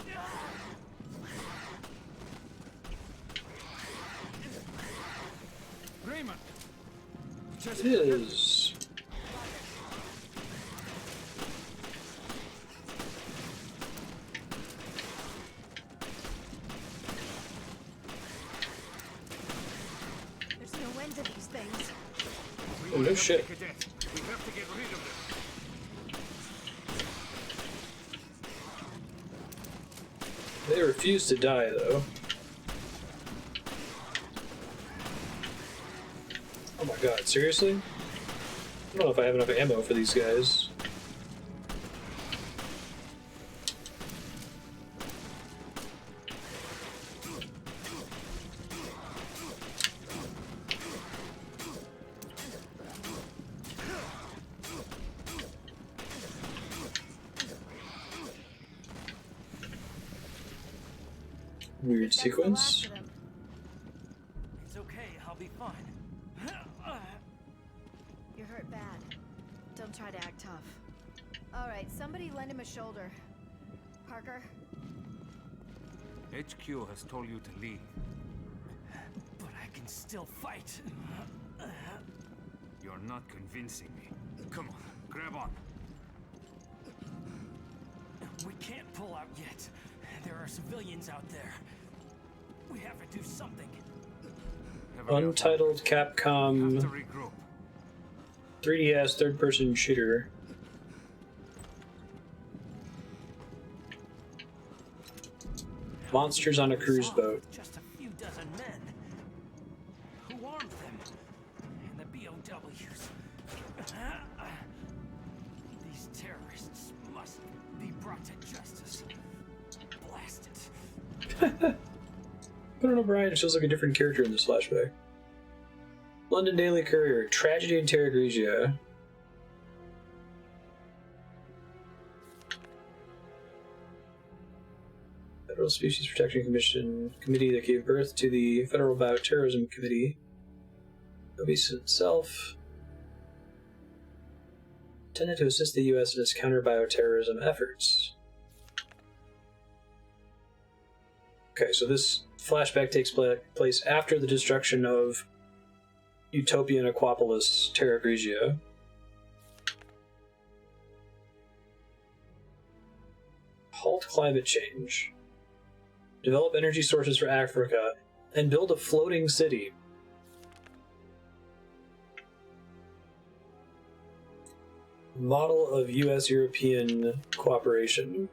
Raymond! It is. There's no end to these things. Oh, no shit. We have to get rid of them. They refuse to die, though. Oh my god, seriously? I don't know if I have enough ammo for these guys. Weird That's the last sequence. of them. It's okay, I'll be fine. You're hurt bad. Don't try to act tough. All right, somebody lend him a shoulder. Parker? HQ has told you to leave. But I can still fight. You're not convincing me. Come on, grab on. We can't pull out yet. There are civilians out there. We have to do something. Untitled Have to Capcom regroup. 3DS third-person shooter. Monsters on a cruise boat. Just a few dozen men. Who armed them? And the BOWs. These terrorists must be brought to justice. Blast it. Conan O'Brien feels like a different character in this flashback. London Daily Courier, Tragedy in Terra Grigia. Federal Species Protection Committee that gave birth to the Federal Bioterrorism Committee. Obese itself intended to assist the U.S. in its counter-bioterrorism efforts. Okay, so this flashback takes place after the destruction of Utopian Aquapolis, Terra Grigia. Halt climate change. Develop energy sources for Africa, and build a floating city. Model of U.S.-European cooperation.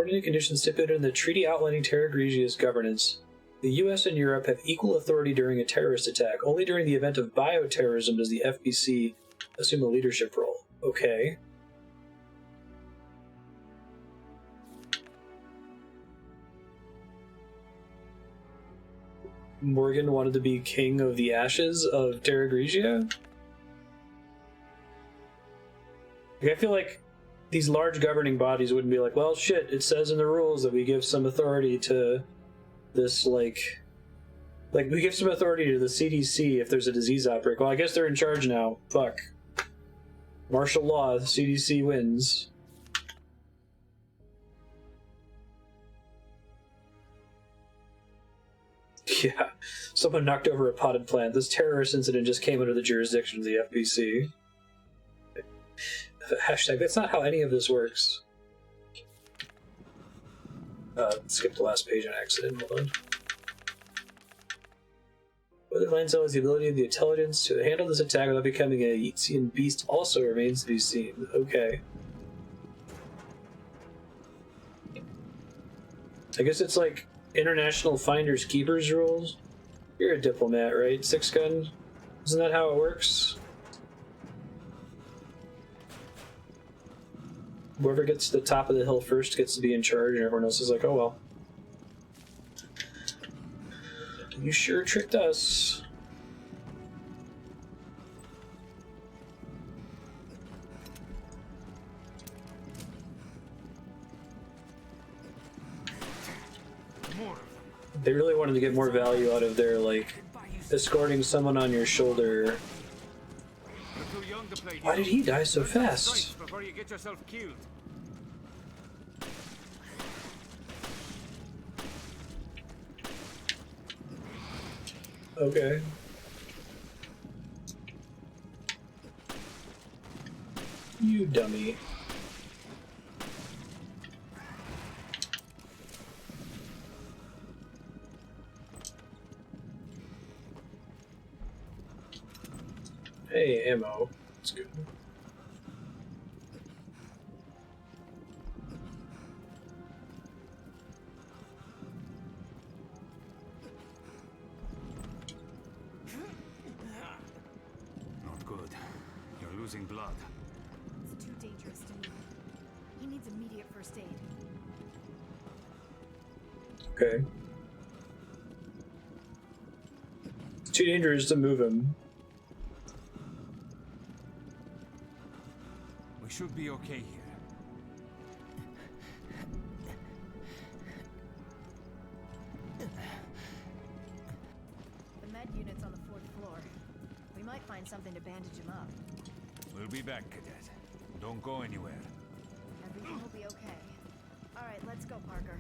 according to conditions stipulated in the treaty outlining Terra Grigia's governance, the US and Europe have equal authority during a terrorist attack. Only during the event of bioterrorism does the FBC assume a leadership role. Okay. Morgan wanted to be king of the ashes of Terra Grigia? Like, I feel like these large governing bodies wouldn't be like, well, shit, it says in the rules that we give some authority to this, like we give some authority to the CDC if there's a disease outbreak. Well, I guess they're in charge now. Fuck. Martial law, the CDC wins. Yeah, someone knocked over a potted plant. This terrorist incident just came under the jurisdiction of the FBC. Hashtag, that's not how any of this works. Skip the last page on accident, hold on. Whether Lancel has the ability and the intelligence to handle this attack without becoming a Yeetsian beast also remains to be seen. Okay. I guess it's like international finders keepers rules. You're a diplomat, right? Six gun? Isn't that how it works? Whoever gets to the top of the hill first gets to be in charge, and everyone else is like, oh well. You sure tricked us. They really wanted to get more value out of their, like, escorting someone on your shoulder. Why did he die so fast? Before you get yourself killed. Okay. You dummy. Hey, ammo. That's good. Not good. You're losing blood. It's too dangerous to move. He needs immediate first aid. Okay. It's too dangerous to move him. We should be okay here. The med unit's on the 4th floor. We might find something to bandage him up. We'll be back, Cadet. Don't go anywhere. Everything will be okay. Alright, let's go, Parker.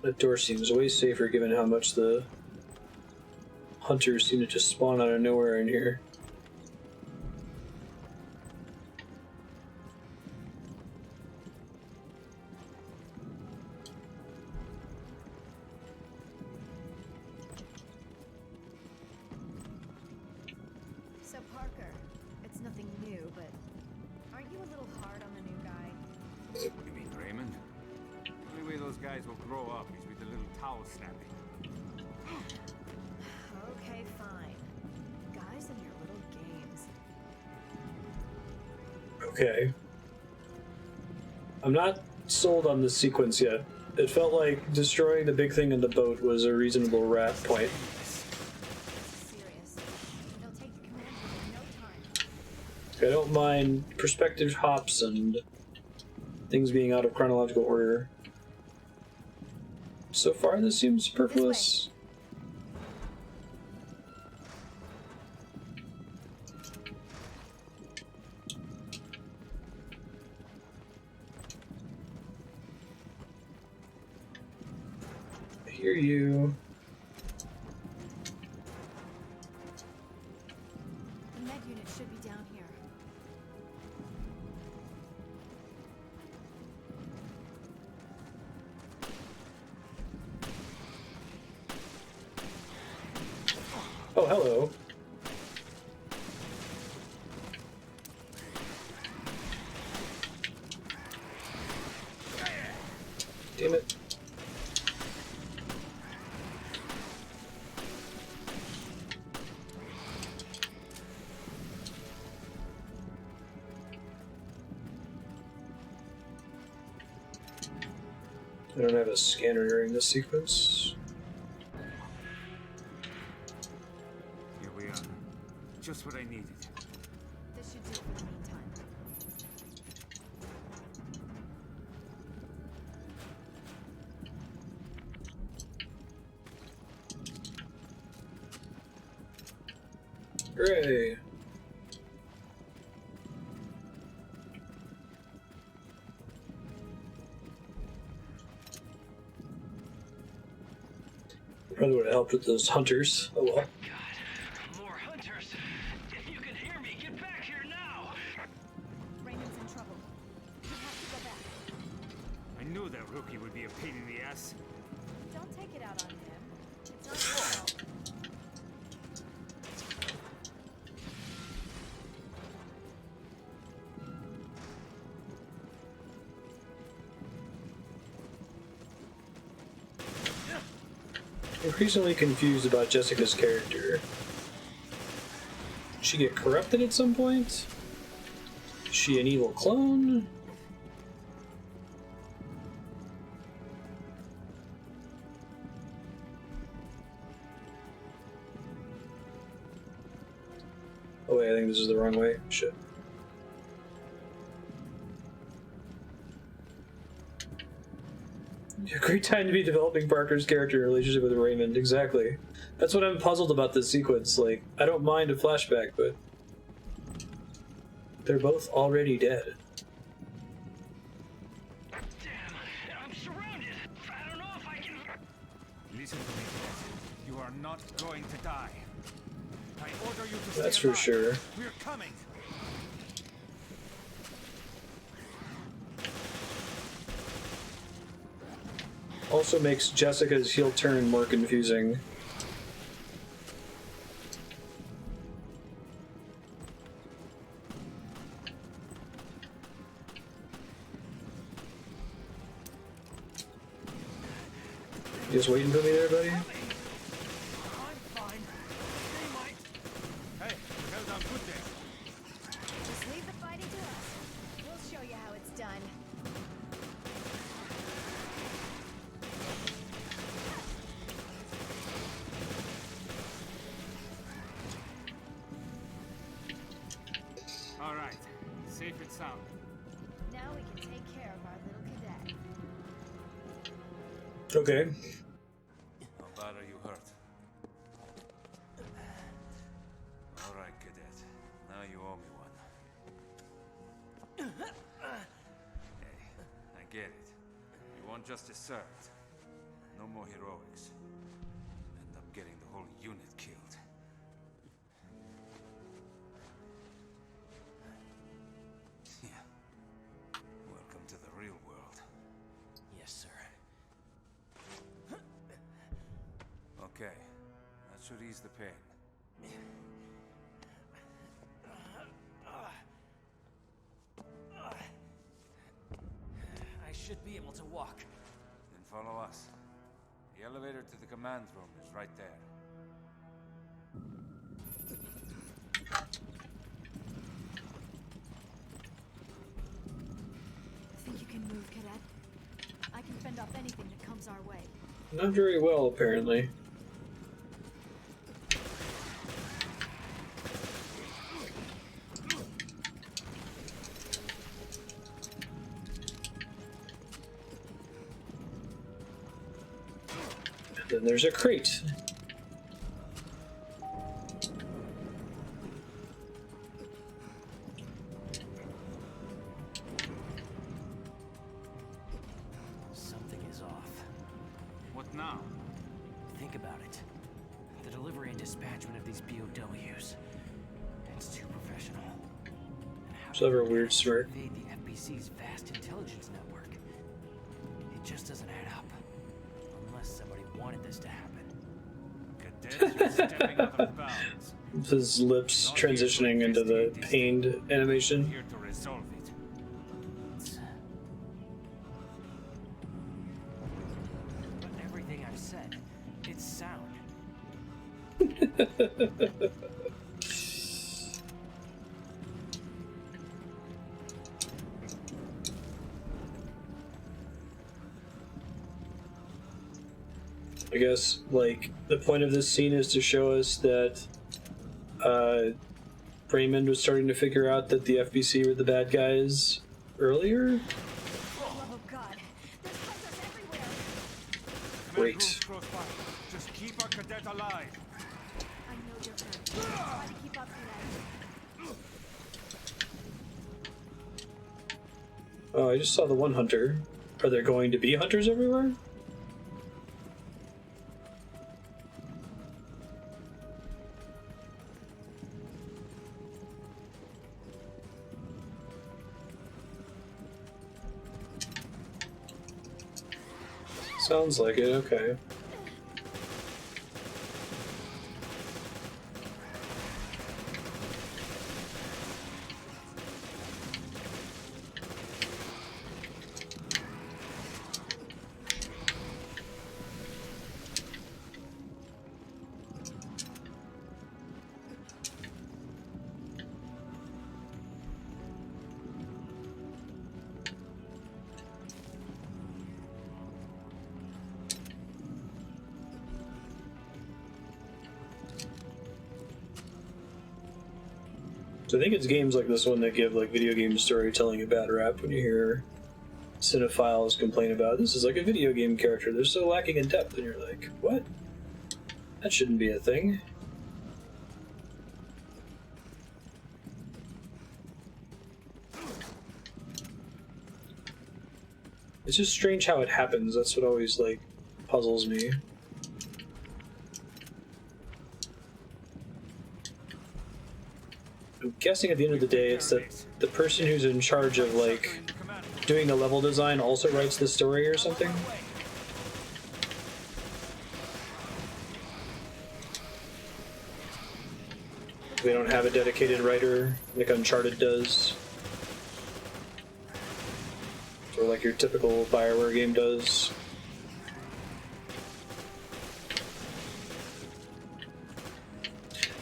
That door seems way safer given how much the hunters seem to just spawn out of nowhere in here. So, Parker, it's nothing new, but aren't you a little hard on the new guy? You mean Raymond? The only way those guys will grow up is with a little towel snapping. Okay, fine. Guys and your little games. Okay. I'm not sold on this sequence yet. It felt like destroying the big thing in the boat was a reasonable wrap point. Serious. They'll take the command room in no time. I don't mind perspective hops and things being out of chronological order. So far, this seems superfluous. I hear you. The med unit should be down here. Oh, hello. Damn it. I don't have a scanner during this sequence. Here we are. Just what I needed. This should do for the meantime. Hooray! Probably would have helped with those hunters. Oh well. God, more hunters. If you can hear me, get back here now. Raymond's in trouble. We have to go back. I knew that rookie would be a pain in the ass. Don't take it out on him. It's not your fault. Increasingly confused about Jessica's character. Did she get corrupted at some point? Is she an evil clone? Oh wait, I think this is the wrong way. Shit. A great time to be developing Parker's character and relationship with Raymond. Exactly. That's what I'm puzzled about this sequence. Like, I don't mind a flashback, but they're both already dead. Damn, I'm surrounded. I don't know if I can. Listen to me, Ted. You are not going to die. I order you to That's stay for alive. sure. We're coming. Also makes Jessica's heel turn more confusing. You just waiting for me there, buddy? I'm fine. They might. Hey, you held on good there. Just leave the fighting to us. We'll show you how it's done. All right. Safe and sound. Now we can take care of our little cadet. Okay. How bad are you hurt? All right, cadet. Now you owe me one. Hey, I get it. You want justice served. No more heroics. End up getting the whole unit killed. Yeah. Welcome to the real world. Yes, sir. Okay. That should ease the pain. I should be able to walk. Then follow us. The elevator to the command room is right there. Think you can move, cadet? I can fend off anything that comes our way. Not very well, apparently. And then there's a crate. Something is off. What now? Think about it. The delivery and dispatchment of these POWs. It's too professional. And how Just have a can weird they smirk. invade the FBC's vast intelligence network? It just doesn't add up. Unless somebody wanted this to happen. Get stepping out of bounds. His lips transitioning into the pained animation. Here to resolve it. But everything I've said, it's sound. I guess, like, the point of this scene is to show us that Raymond was starting to figure out that the FBC were the bad guys earlier? Oh god, there's hunters everywhere. Great. Just keep our cadet alive. I know you're hurt. Try to keep up tonight. Oh, I just saw the one hunter. Are there going to be hunters everywhere? Sounds like it, okay. So I think it's games like this one that give like video game storytelling a bad rap when you hear cinephiles complain about this is like a video game character. They're so lacking in depth, and you're like, what? That shouldn't be a thing. It's just strange how it happens. That's what always like puzzles me. I'm guessing at the end of the day, it's that the person who's in charge of like doing the level design also writes the story or something. They don't have a dedicated writer like Uncharted does, or like your typical BioWare game does.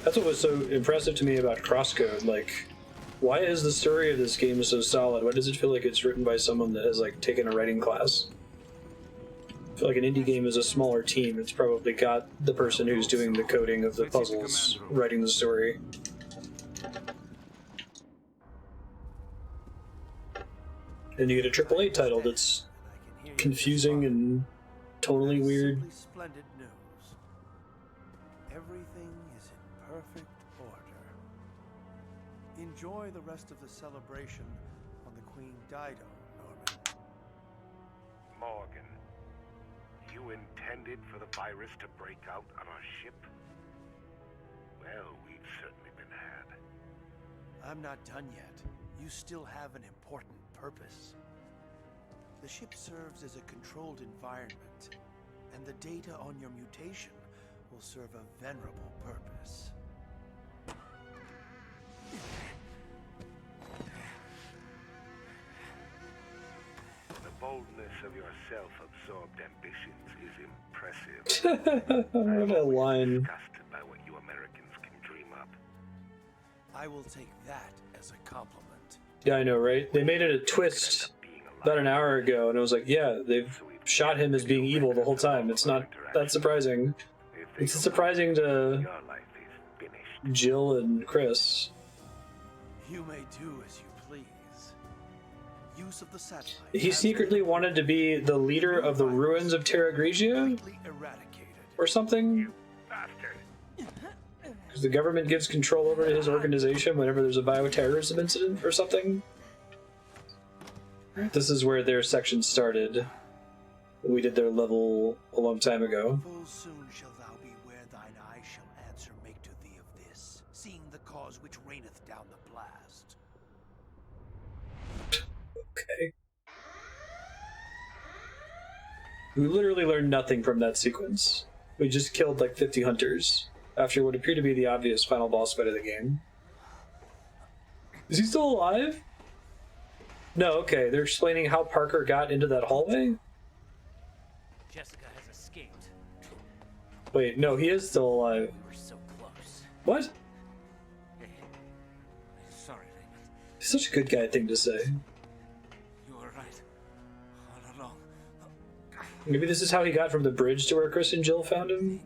That's what was so impressive to me about Crosscode. Like, why is the story of this game so solid? Why does it feel like it's written by someone that has like taken a writing class? I feel like an indie game is a smaller team. It's probably got the person who's doing the coding of the puzzles writing the story. And you get a AAA title that's confusing and totally weird. Splendid news. Everything is in perfect order. Enjoy the rest of the celebration on the Queen Dido, Norman. Morgan, you intended for the virus to break out on our ship? Well, we've certainly been had. I'm not done yet. You still have an important purpose. The ship serves as a controlled environment, and the data on your mutation will serve a venerable purpose. The boldness of your self-absorbed ambitions is impressive. What a line. Disgusted by what you Americans can dream up. I will take that as a compliment. Yeah, I know, right? They made it a twist about an hour ago, and it was like, yeah, they've shot him as being evil the whole time. It's not that surprising. It's surprising to Jill and Chris. You may do as you please. Use of the satellite. He secretly wanted to be the leader of the ruins of Terra Grigia? Or something? Because the government gives control over his organization whenever there's a bioterrorism incident or something? This is where their section started. We did their level a long time ago. Full soon shall thou be where thine eye shall answer make to thee of this, seeing the cause which reigneth down the blast. Okay. We literally learned nothing from that sequence. We just killed like 50 hunters after what appeared to be the obvious final boss fight of the game. Is he still alive? No, okay. They're explaining how Parker got into that hallway? Jessica has escaped. Wait, no, he is still alive. We were so close. What? Sorry, Raymond. Such a good guy thing to say. You were right. All along. Maybe this is how he got from the bridge to where Chris and Jill found him?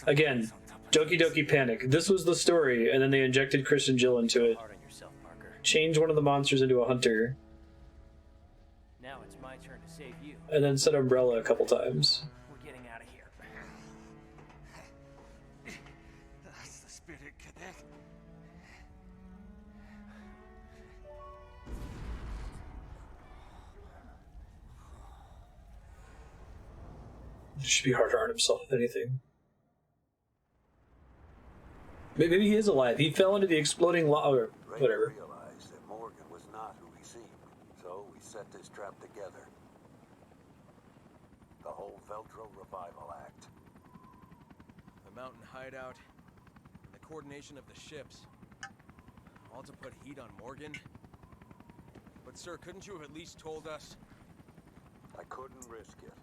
Again, Doki Doki Panic. This was the story, and then they injected Chris and Jill into it. Changed one of the monsters into a hunter. Now it's my turn to save you. And then said Umbrella a couple times. We're getting out of here. That's the spirit, Cadet. It should be hard to hurt himself, if anything. Maybe he is alive. He fell into the exploding lava, or whatever. Realized that Morgan was not who he seemed, so we set this trap together. The whole Veltro Revival Act. The mountain hideout, and the coordination of the ships. All to put heat on Morgan? But sir, couldn't you have at least told us? I couldn't risk it.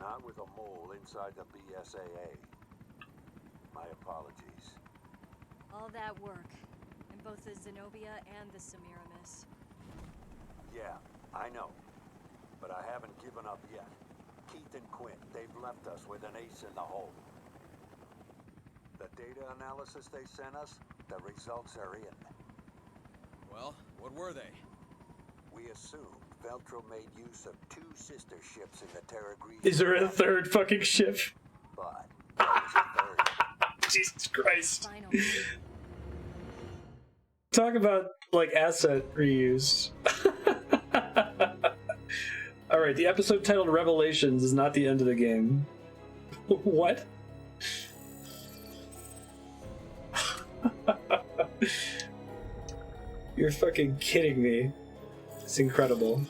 Not with a mole inside the BSAA. My apologies. All that work, in both the Zenobia and the Semiramis. Yeah, I know. But I haven't given up yet. Keith and Quint, they've left us with an ace in the hole. The data analysis they sent us, the results are in. Well, what were they? We assumed Veltro made use of 2 sister ships in the Terra Grigia. Is there a third fucking ship? But there's a third. Jesus Christ. Talk about, like, asset reuse. Alright, the episode titled Revelations is not the end of the game. What? You're fucking kidding me. It's incredible.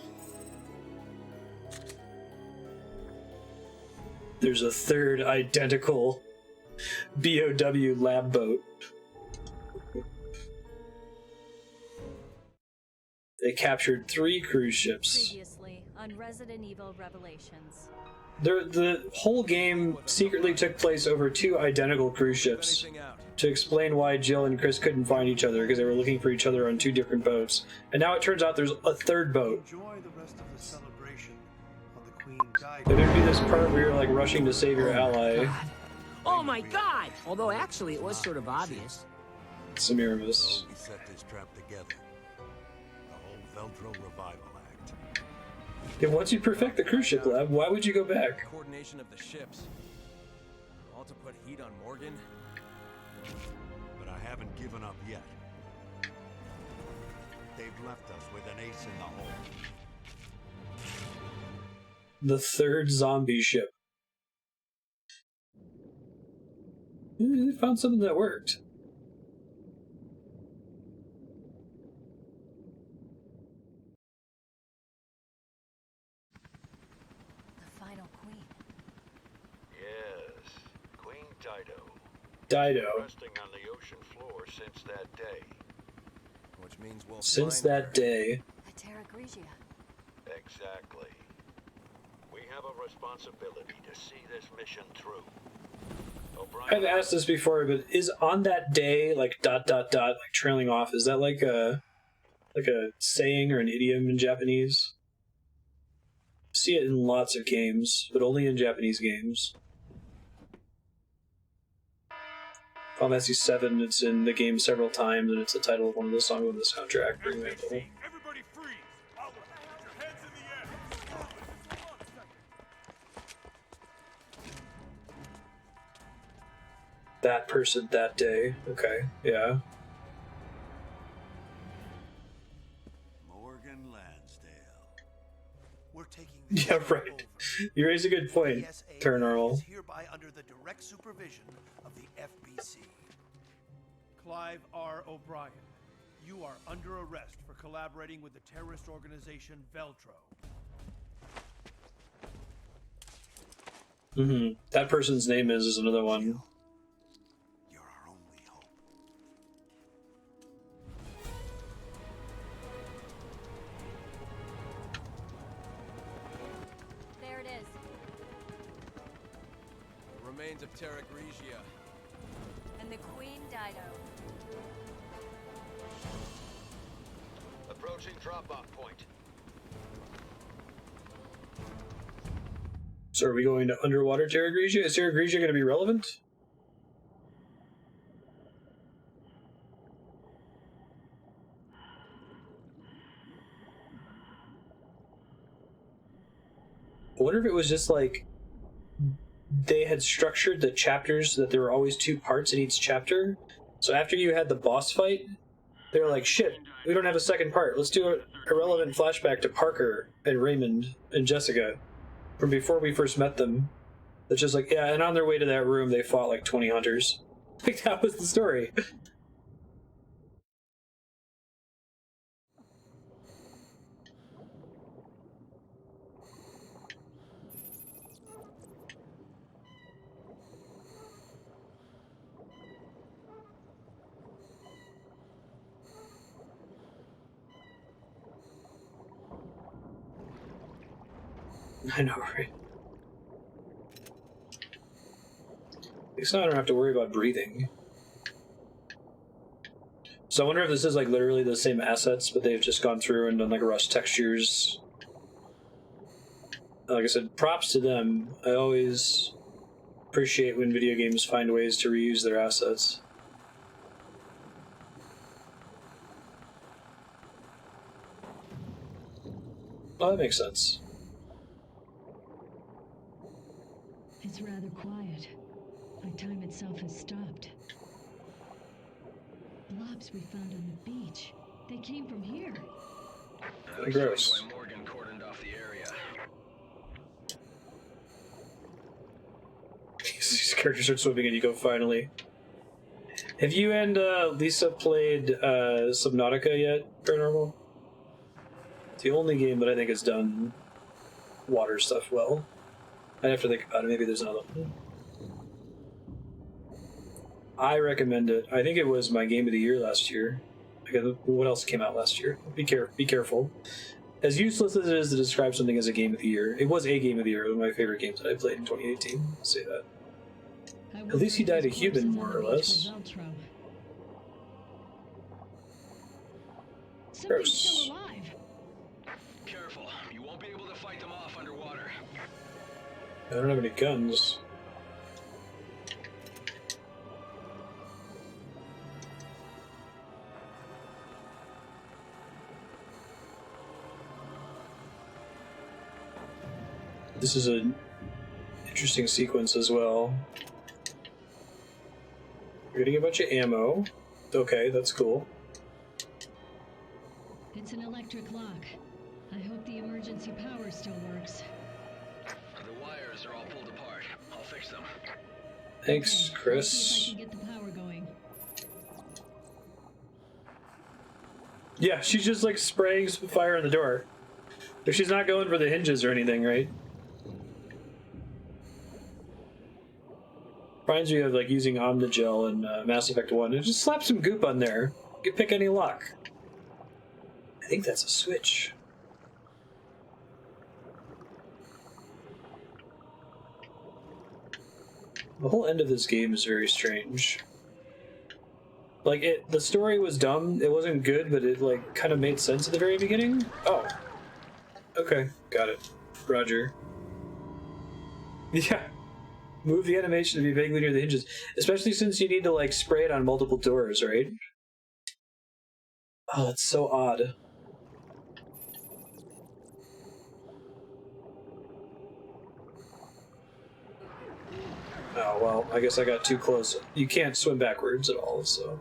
There's a third identical BOW lab boat. They captured 3 cruise ships. Previously on Resident Evil Revelations. The whole game secretly took place over 2 identical cruise ships to explain why Jill and Chris couldn't find each other because they were looking for each other on 2 different boats. And now it turns out there's a 3rd boat. Enjoy the rest of the celebration on the Queen Died. And there'd be this part where you're like rushing to save your ally. Oh my god! Although actually it was sort of obvious. Semiramis. So we set this trap together. The whole Veltro Revival Act. Yeah, once you perfect the cruise ship lab, why would you go back? Coordination of the ships. All to put heat on Morgan? But I haven't given up yet. They've left us with an ace in the hole. The 3rd zombie ship. They found something that worked. The final queen. Yes, Queen Dido. Dido. Resting on the ocean floor since that day. Which means we'll Since find that her. day. The Terra Grigia. Exactly. We have a responsibility to see this mission through. I've asked this before, but is on that day like ... like trailing off? Is that like a saying or an idiom in Japanese? I see it in lots of games, but only in Japanese games. Final Fantasy VII, it's in the game several times, and it's the title of one of the songs on the soundtrack, for example. Everybody freeze! Out. Your heads in the air! That person, that day. Okay, yeah. Morgan Lansdale. We're taking Yeah, right. You raise a good point, Turnerl. is hereby under the direct supervision of the FBC. Clive R. O'Brien, you are under arrest for collaborating with the terrorist organization Veltro. Mm-hmm. That person's name is another one. You're our only hope. There it is. The remains of Terra Grigia. And the Queen Dido. Approaching drop-off point. So are we going to underwater Terra Grigia? Is Terra Grigia going to be relevant? I wonder if it was just like they had structured the chapters that there were always 2 parts in each chapter. So after you had the boss fight, they were like, shit, we don't have a second part. Let's do a relevant flashback to Parker and Raymond and Jessica from before we first met them. It's just like, yeah, and on their way to that room, they fought like 20 hunters. Like, that was the story. I know, right? At least now I don't have to worry about breathing. So I wonder if this is like literally the same assets, but they've just gone through and done like rust textures. Like I said, props to them. I always appreciate when video games find ways to reuse their assets. Oh, that makes sense. It's rather quiet, like time itself has stopped. Blobs we found on the beach. They came from here. That explains why Morgan cordoned off the area. These characters start swimming and you go, finally. Have you and Lisa played Subnautica yet, Paranormal? It's the only game that I think has done water stuff well. I'd have to think about it. Maybe there's another one. I recommend it. I think it was my game of the year last year. What else came out last year? Be careful. As useless as it is to describe something as a game of the year, it was a game of the year. One of my favorite games that I played in 2018. I'll say that. At least he died a human, more or less. Gross. Careful, you won't be able to fight them off underwater. I don't have any guns. This is an interesting sequence as well. You're getting a bunch of ammo. Okay, that's cool. It's an electric lock. I hope the emergency power still works. The wires are all pulled apart. I'll fix them. Thanks, Okay, Chris. let's see if I can get the power going. Yeah, she's just like spraying some fire in the door. But she's not going for the hinges or anything, right? Reminds me of like using Omnigel in Mass Effect 1. And just slap some goop on there. You can pick any lock. I think that's a switch. The whole end of this game is very strange. Like, the story was dumb, it wasn't good, but it like kind of made sense at the very beginning. Oh. Okay, got it. Roger. Yeah. Move the animation to be vaguely near the hinges. Especially since you need to like spray it on multiple doors, right? Oh, that's so odd. Oh, well, I guess I got too close. You can't swim backwards at all, so...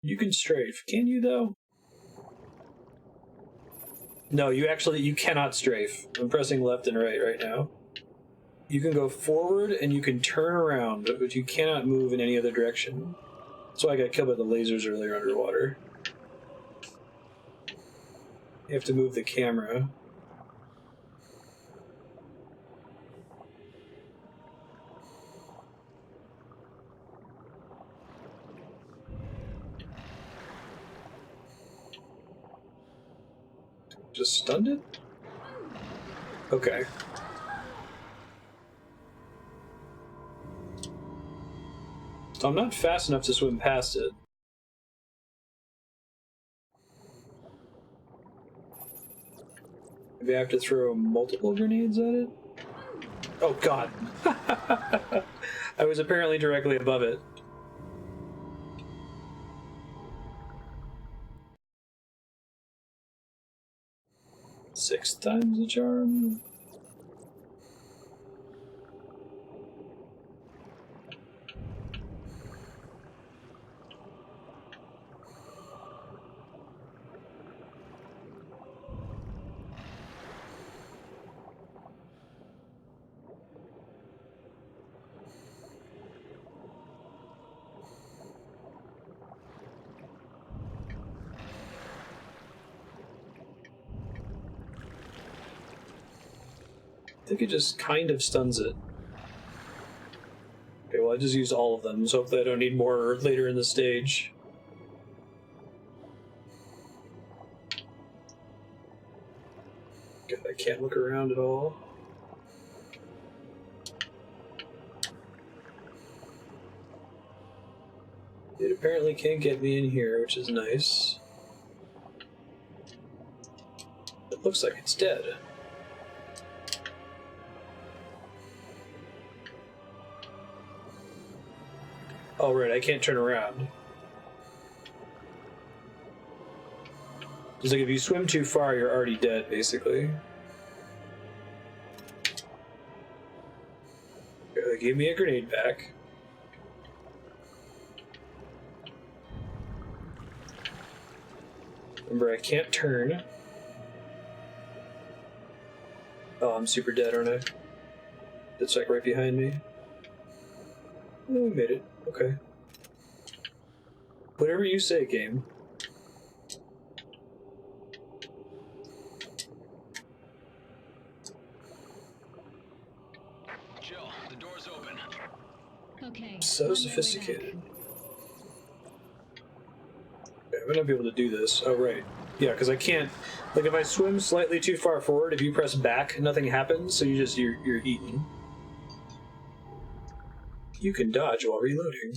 You can strafe. Can you, though? No, you cannot strafe. I'm pressing left and right now. You can go forward and you can turn around, but you cannot move in any other direction. That's why I got killed by the lasers earlier underwater. You have to move the camera. Just stunned it? Okay. So I'm not fast enough to swim past it. Maybe I have to throw multiple grenades at it? Oh god. I was apparently directly above it. Six times the charm? I think it just kind of stuns it. Okay, well I just used all of them, so hopefully I don't need more later in the stage. God, I can't look around at all. It apparently can't get me in here, which is nice. It looks like it's dead. Oh, right, I can't turn around. It's like if you swim too far, you're already dead, basically. Okay, give me a grenade back. Remember, I can't turn. Oh, I'm super dead, aren't I? It's like right behind me. Oh, we made it. Okay. Whatever you say, game. Jill, the door's open. Okay. So sophisticated. Okay, I'm gonna be able to do this. Oh, right. Yeah, because I can't... Like, if I swim slightly too far forward, if you press back, nothing happens, so you're eaten. You can dodge while reloading.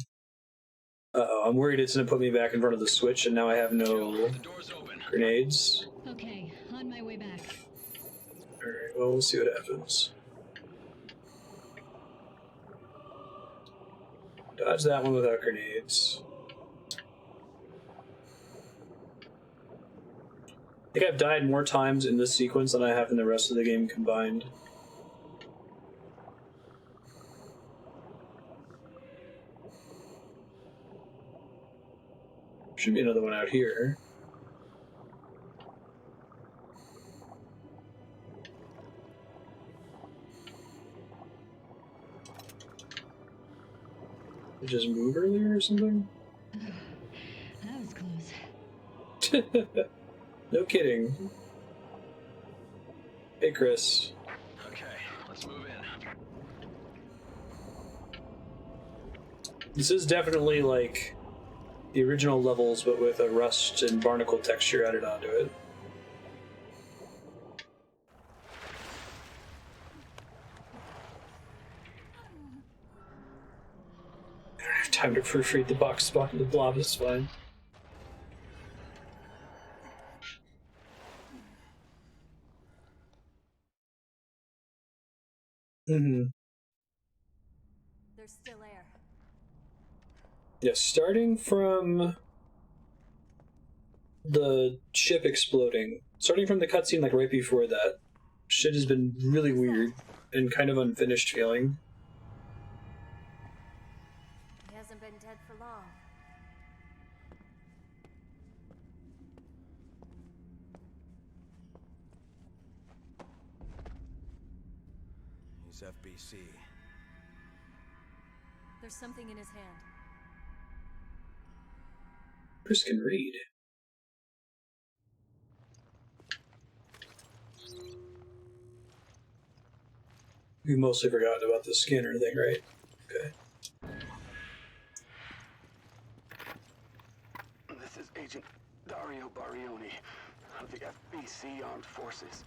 Uh-oh, I'm worried it's gonna put me back in front of the switch, and now I have no grenades. Okay, on my way back. Alright, well, we'll see what happens. Dodge that one without grenades. I think I've died more times in this sequence than I have in the rest of the game combined. Should be another one out here. Did it just move earlier or something? That was close. No kidding. Hey, Chris. Okay, let's move in. This is definitely like the original levels, but with a rust and barnacle texture added onto it. I don't have time to proofread the box spot in the blob, it's fine. Mm-hmm. There's still air. Yeah, starting from the ship exploding, starting from the cutscene like right before that, shit has been really weird and kind of unfinished feeling. He hasn't been dead for long. He's FBC. There's something in his hand. Chris can read. We've mostly forgotten about the scanner thing, right? Okay. This is Agent Dario Barioni. of the FBC Armed Forces.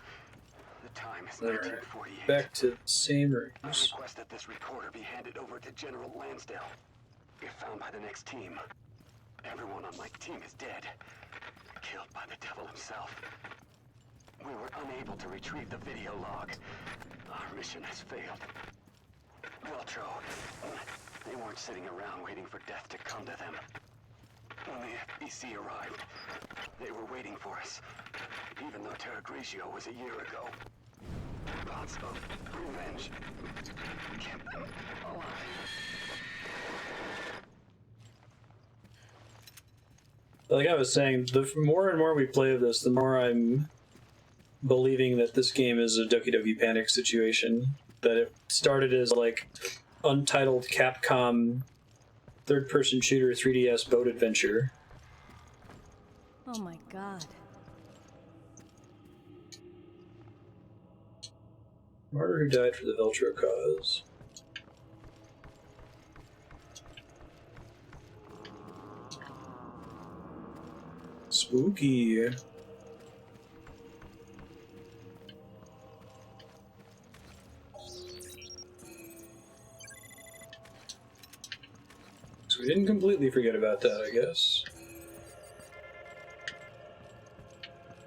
The time is Alright, 1948. back to the same I rooms. request that this recorder be handed over to General Lansdale. If found by the next team, everyone on my team is dead. Killed by the devil himself. We were unable to retrieve the video log. Our mission has failed. Veltro, they weren't sitting around waiting for death to come to them. When the FBC arrived, they were waiting for us, even though Terra Grigio was a year ago. Thoughts of revenge kept them alive. Like I was saying, the more and more we play of this, the more I'm believing that this game is a Doki Doki Panic situation. That it started as like untitled Capcom third-person shooter 3DS boat adventure. Oh my god. Martyr who died for the Veltro cause. Spooky. So we didn't completely forget about that, I guess.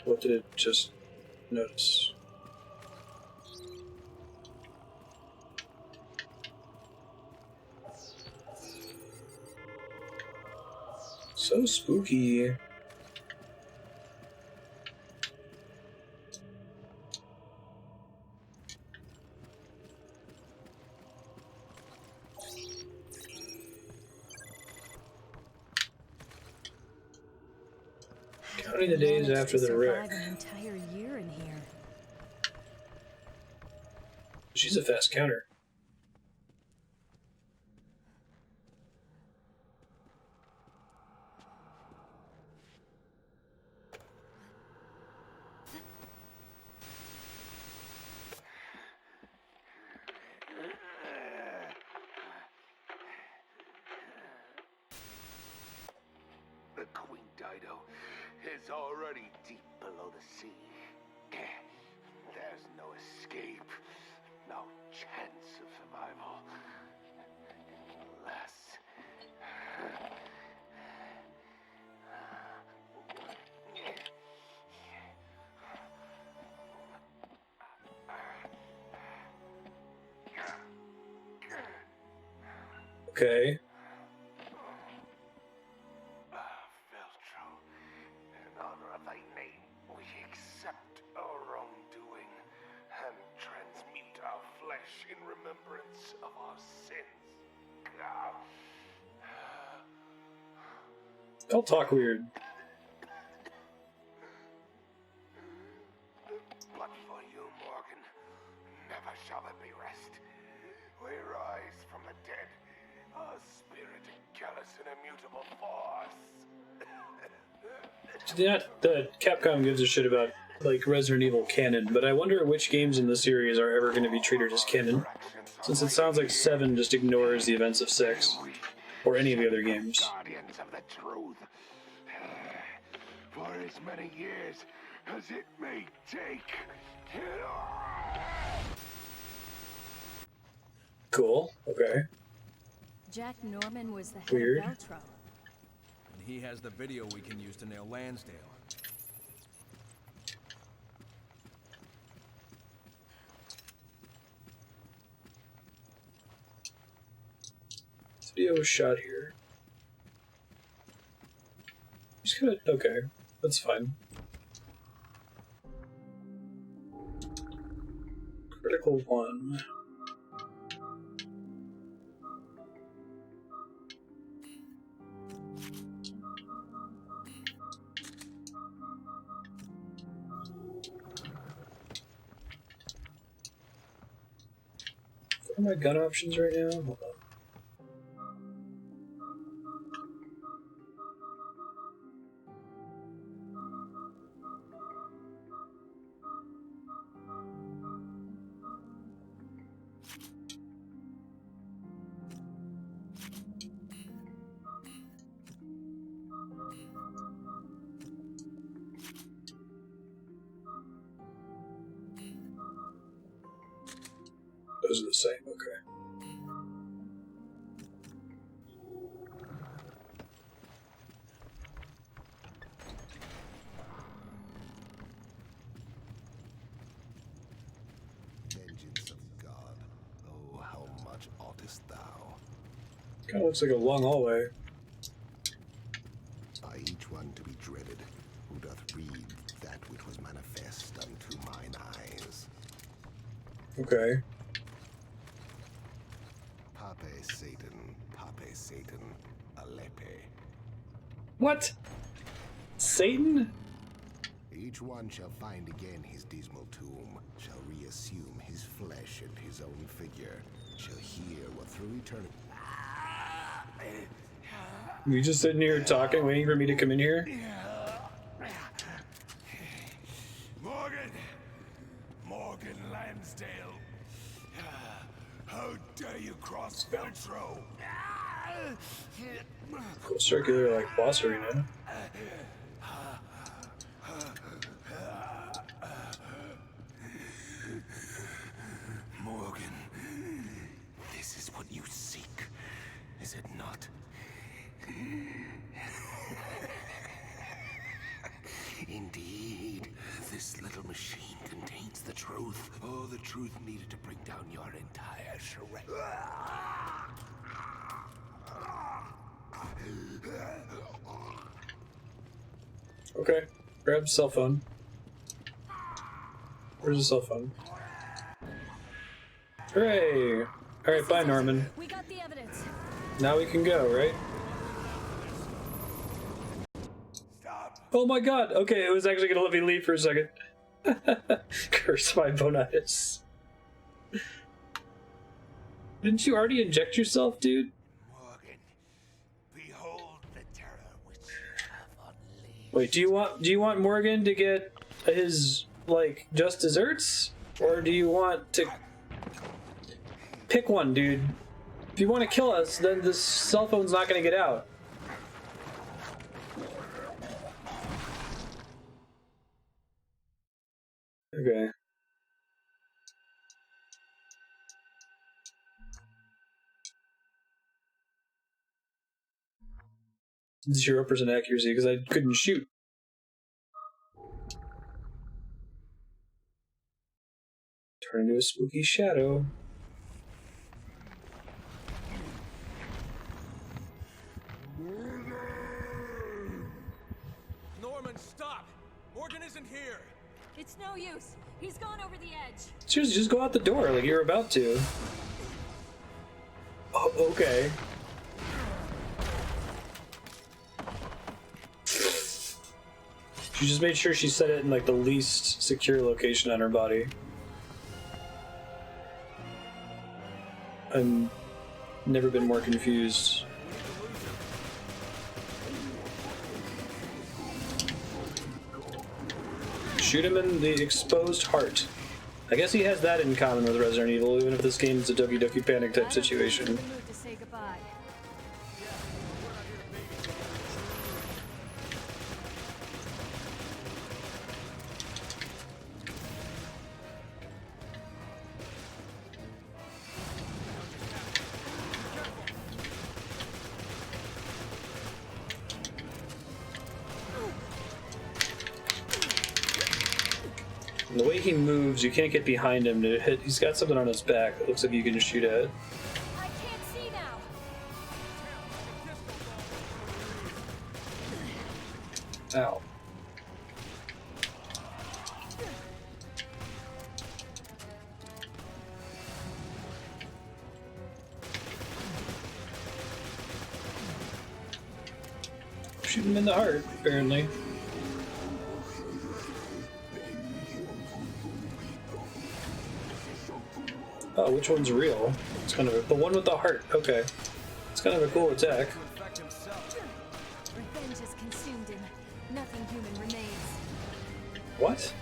What did it just notice? So spooky. Counting the days after the wreck. An entire year in here. She's a fast counter. The Queen Dido is already deep below the sea. There's no escape, no chance of survival. Unless... Okay. Veltro, in honor of thy name, we accept our wrongdoing and transmute our flesh in remembrance of our sins. Don't talk weird. But for you, Morgan, never shall there be rest. We rise from the dead, our spirit callous and immutable force. The Capcom gives a shit about like Resident Evil canon, but I wonder which games in the series are ever going to be treated as canon, since it sounds like 7 just ignores the events of 6 or any of the other games. Guardians of the truth. For as many years as it may take. Cool. Okay. Jack Norman was the head Weird. of Veltro. And he has the video we can use to nail Lansdale. This video was shot here. Just gonna. Okay. That's fine. Critical 1. What are my gun options right now? Hold on. Those are the same, okay. Vengeance of God, oh, how much oughtest thou? Kinda looks like a long hallway. By each one to be dreaded, who doth read that which was manifest unto mine eyes. Okay. Pape Satan, Alepe. What? Satan? Each one shall find again his dismal tomb, shall reassume his flesh and his own figure, shall hear what through eternity... We just sitting here talking, waiting for me to come in here? Morgan Lansdale. How dare you cross Veltro? Full circular, like boss arena. Morgan, this is what you seek, is it not? Indeed, this little machine contains the truth. Oh, the truth needed to bring down your entire charade. Okay, grab the cell phone. Where's the cell phone? Hooray! Alright, bye, Norman. We got the evidence. Now we can go, right? Oh my god! Okay, it was actually gonna let me leave for a second. Curse my bonitis. Didn't you already inject yourself, dude? Morgan, behold the terror which you have unleashed. Wait, do you want Morgan to get his, like, just desserts? Or do you want to... Pick one, dude. If you want to kill us, then this cell phone's not gonna get out. Okay. It's 0% accuracy because I couldn't shoot. Turn into a spooky shadow. Norman, stop! Morgan isn't here! It's no use. He's gone over the edge. Seriously, just go out the door like you're about to. Oh, okay. She just made sure she set it in like the least secure location on her body. I've never been more confused. Shoot him in the exposed heart. I guess he has that in common with Resident Evil, even if this game is a Doki Doki Panic type situation. To say goodbye. And the way he moves, you can't get behind him to hit. He's got something on his back that looks like you can shoot at. I can't see now. Ow. Shoot him in the heart, apparently. Oh, which one's real? It's kind of the one with the heart. Okay, it's kind of a cool attack. Revenge has consumed him. Nothing human remains. What?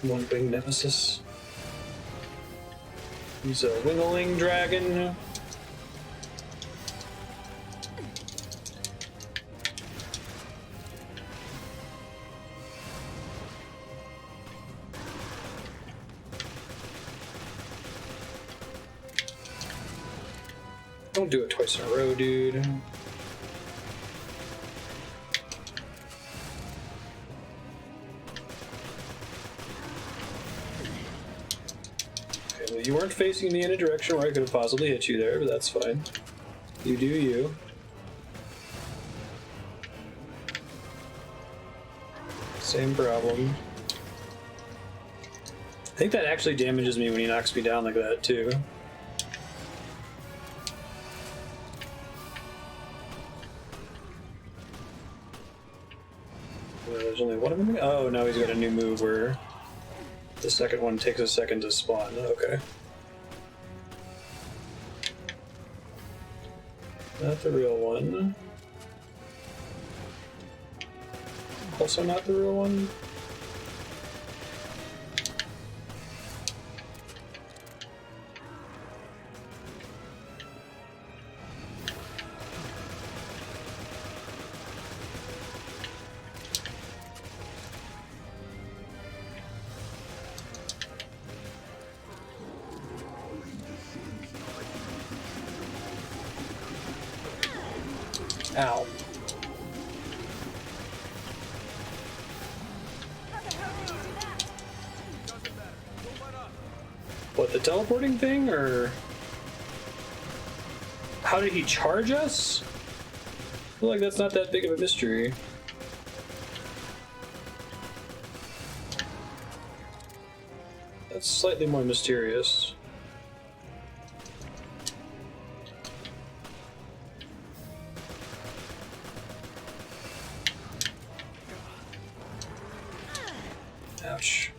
One big nemesis. He's a wingling dragon. Don't do it twice in a row, dude. Okay, well, you weren't facing me in a direction where I could have possibly hit you there, but that's fine. You do you. Same problem. I think that actually damages me when he knocks me down like that, too. Well, there's only one of them? Oh, now he's got a new move where the second one takes a second to spawn. Okay. Not the real one. Also not the real one. Ow. What, the teleporting thing, or how did he charge us? I feel like that's not that big of a mystery. That's slightly more mysterious. Ouch.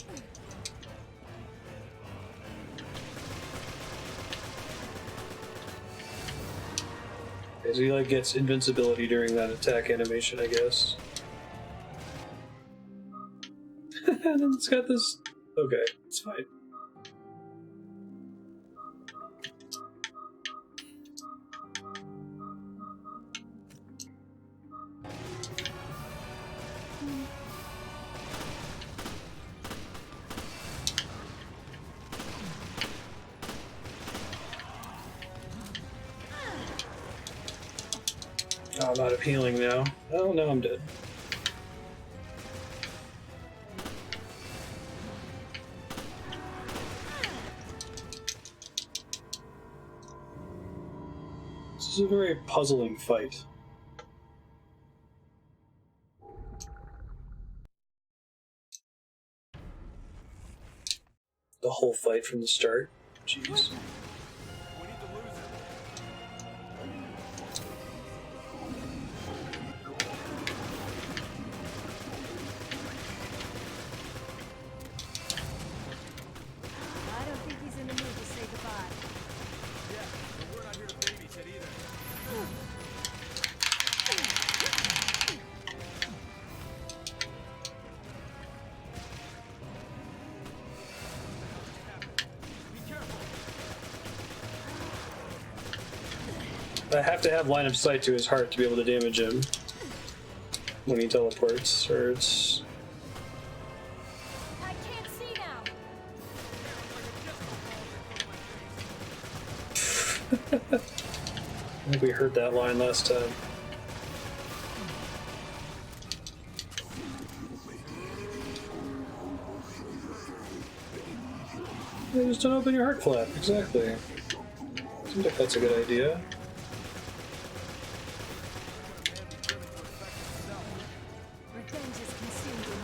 So he like gets invincibility during that attack animation, I guess. And then it's got this. Okay, it's fine. Oh, I'm out of healing now. Oh, no, I'm dead. This is a very puzzling fight. The whole fight from the start. Jeez. I don't think he's in the mood to say goodbye. Yeah, but we're not here to babysit either. I have to have line of sight to his heart to be able to damage him when he teleports, or it's... I can't see now. I think we heard that line last time. Yeah, just don't open your heart flap, exactly. Seems like that's a good idea.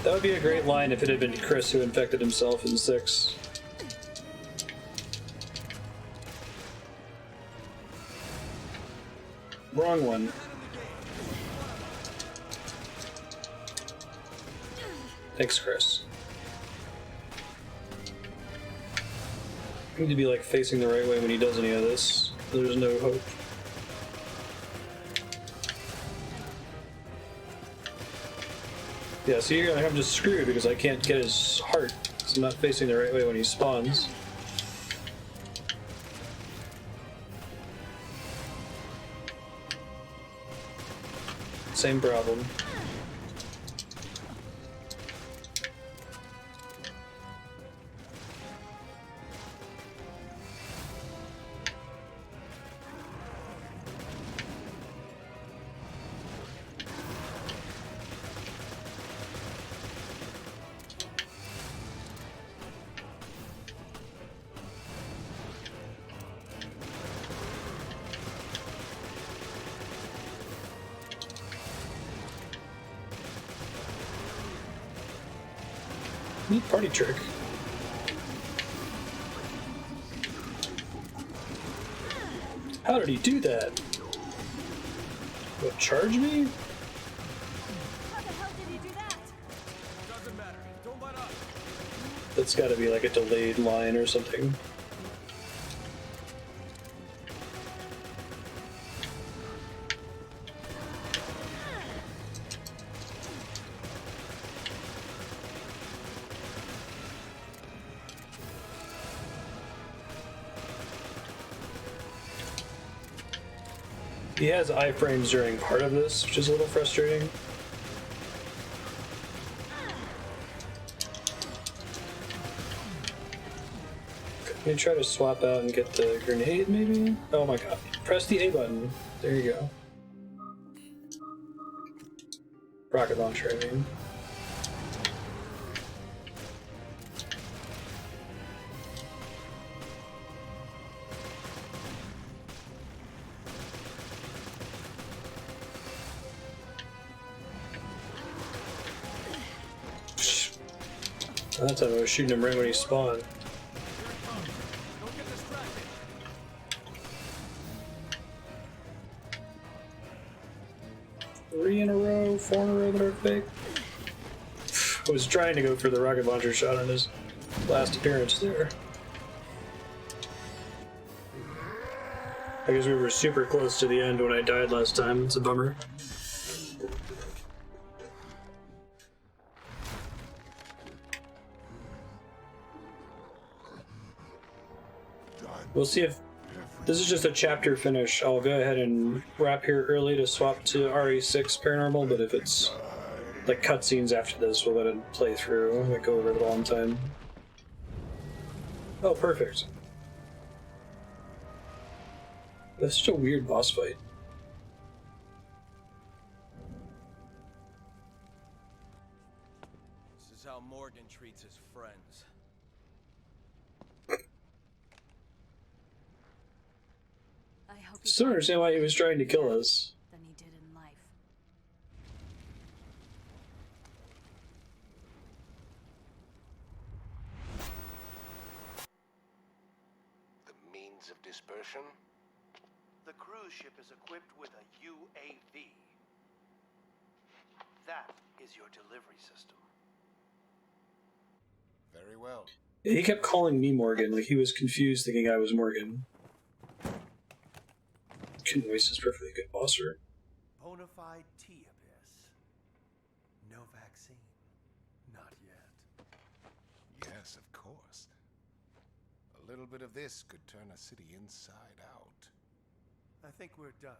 That would be a great line if it had been Chris who infected himself in 6. Wrong one. Thanks, Chris. I need to be like facing the right way when he does any of this. There's no hope. Yeah, see, I'm just screwed because I can't get his heart. So I'm not facing the right way when he spawns. Same problem. Neat party trick. How did he do that? What, charge me? How the hell did he do that? Doesn't matter. Don't let up. That's gotta be like a delayed line or something. He has iframes during part of this, which is a little frustrating. Let me try to swap out and get the grenade, maybe? Oh my god. Press the A button. There you go. Rocket launcher, I mean. That time I was shooting him right when he spawned. Don't get distracted. 3 in a row, 4 in a row that are fake. I was trying to go for the rocket launcher shot on his last appearance there. I guess we were super close to the end when I died last time. It's a bummer. We'll see if this is just a chapter finish. I'll go ahead and wrap here early to swap to RE6 Paranormal, but if it's like cutscenes after this, we'll let it play through. I might go over it a long time. Oh, perfect. That's such a weird boss fight. This is how Morgan treats his friends. I hope Still don't understand why he was trying to kill us. than he did in life. The means of dispersion? The cruise ship is equipped with a UAV. That is your delivery system. Very well. He kept calling me Morgan, like he was confused thinking I was Morgan. Voice is perfectly good boss art. Bonafide T-Abyss. No vaccine. Not yet. Yes, of course. A little bit of this could turn a city inside out. I think we're done.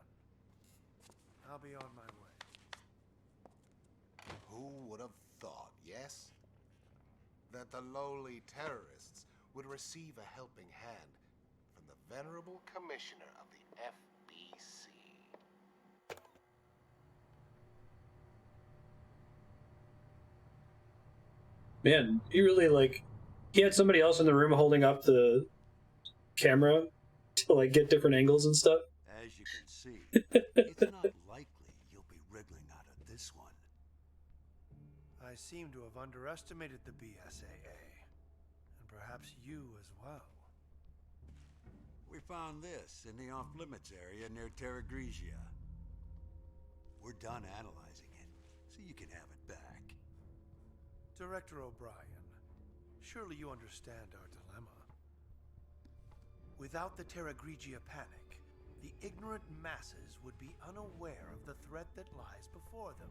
I'll be on my way. Who would have thought, yes? That the lowly terrorists would receive a helping hand from the venerable commissioner of the FBC. Man, he really like he had somebody else in the room holding up the camera to like get different angles and stuff. As you can see, it's not likely you'll be wriggling out of this one. I seem to have underestimated the BSAA. And perhaps you as well. We found this in the off-limits area near Terra Grigia. We're done analyzing it, so you can have it back. Director O'Brien, surely you understand our dilemma. Without the Terra Grigia panic, the ignorant masses would be unaware of the threat that lies before them.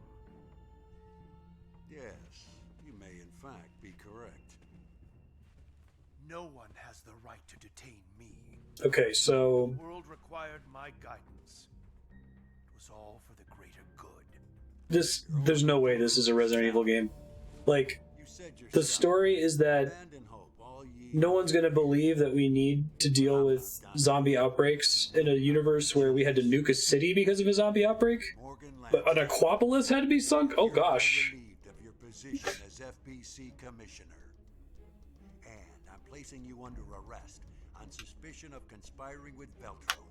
Yes, you may in fact be correct. No one has the right to detain me. Okay, so The world required my guidance. It was all for the greater good. there's no way this is a Resident Evil game. Like, the story is that no one's gonna believe that we need to deal with zombie outbreaks in a universe where we had to nuke a city because of a zombie outbreak? But an Aquapolis had to be sunk? Oh gosh. Relieved of your position as FBC Commissioner. And I'm placing you under arrest on suspicion of conspiring with Veltro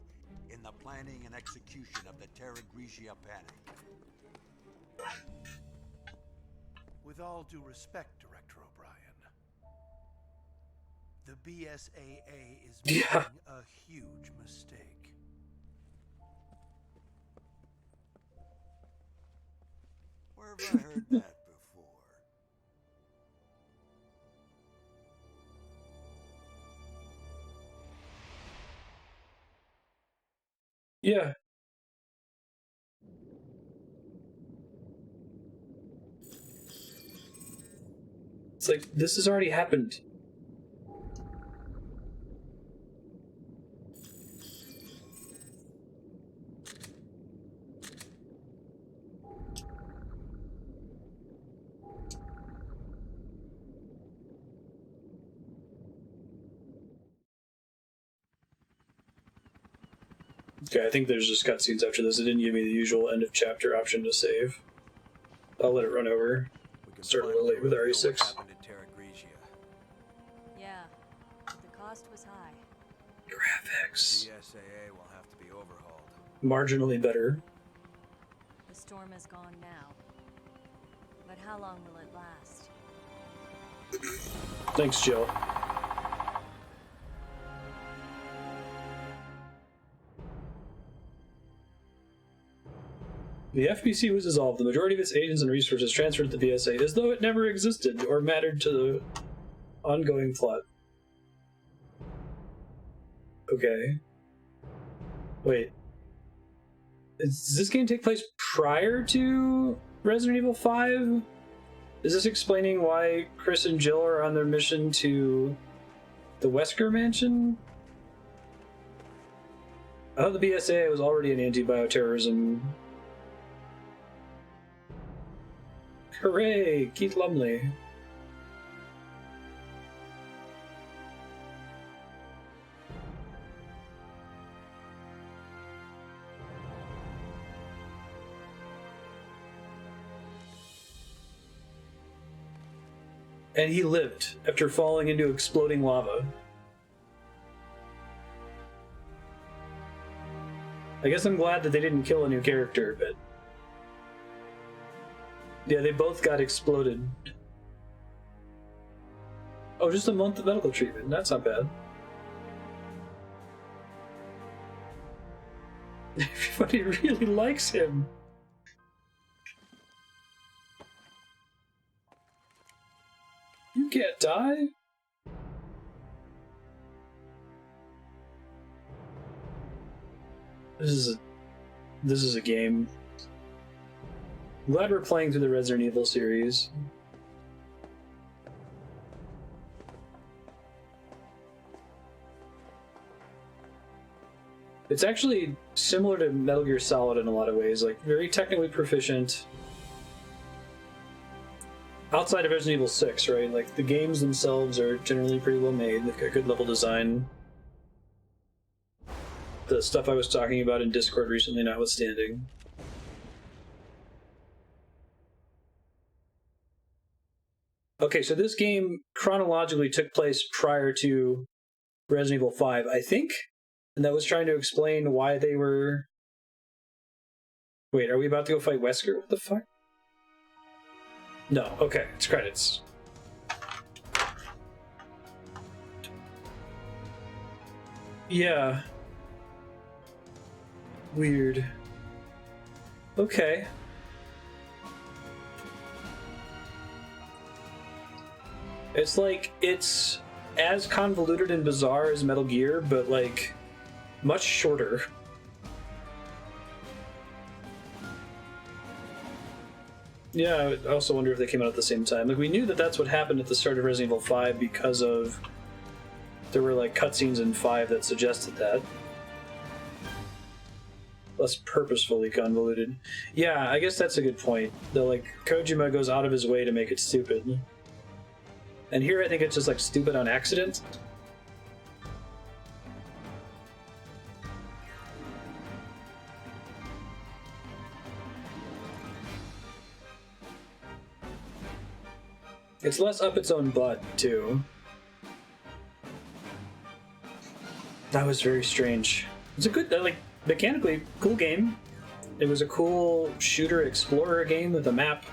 in the planning and execution of the Terra Grigia panic. With all due respect, Director O'Brien, The BSAA is Yeah. making a huge mistake. Where have I heard that before? Yeah. It's like, this has already happened. Okay, I think there's just cutscenes after this. It didn't give me the usual end of chapter option to save. I'll let it run over. Start a little late with RE6. Yeah, but the cost was high. Graphics. BSAA will have to be overhauled. Marginally better. The storm is gone now. But how long will it last? Thanks, Jill. The FBC was dissolved. The majority of its agents and resources transferred to the BSA as though it never existed or mattered to the ongoing plot. Okay. Wait. Does this game take place prior to Resident Evil 5? Is this explaining why Chris and Jill are on their mission to the Wesker mansion? I thought the BSA was already an anti-bioterrorism. Hooray! Keith Lumley. And he lived after falling into exploding lava. I guess I'm glad that they didn't kill a new character, but... yeah, they both got exploded. Oh, just a month of medical treatment. That's not bad. Everybody really likes him. You can't die. This is a game. I'm glad we're playing through the Resident Evil series. It's actually similar to Metal Gear Solid in a lot of ways, like very technically proficient. Outside of Resident Evil 6, right? Like the games themselves are generally pretty well made. They've got good level design. The stuff I was talking about in Discord recently notwithstanding. Okay, so this game chronologically took place prior to Resident Evil 5, I think? And that was trying to explain why they were... Wait, are we about to go fight Wesker? What the fuck? No, okay, it's credits. Yeah. Weird. Okay. It's like, it's as convoluted and bizarre as Metal Gear, but like, much shorter. Yeah, I also wonder if they came out at the same time. Like, we knew that that's what happened at the start of Resident Evil 5 because of... there were, like, cutscenes in 5 that suggested that. Less purposefully convoluted. Yeah, I guess that's a good point. The, like, Kojima goes out of his way to make it stupid. And here I think it's just, like, stupid on accident. It's less up its own butt, too. That was very strange. It's a good, like, mechanically cool game. It was a cool shooter-explorer game with a map.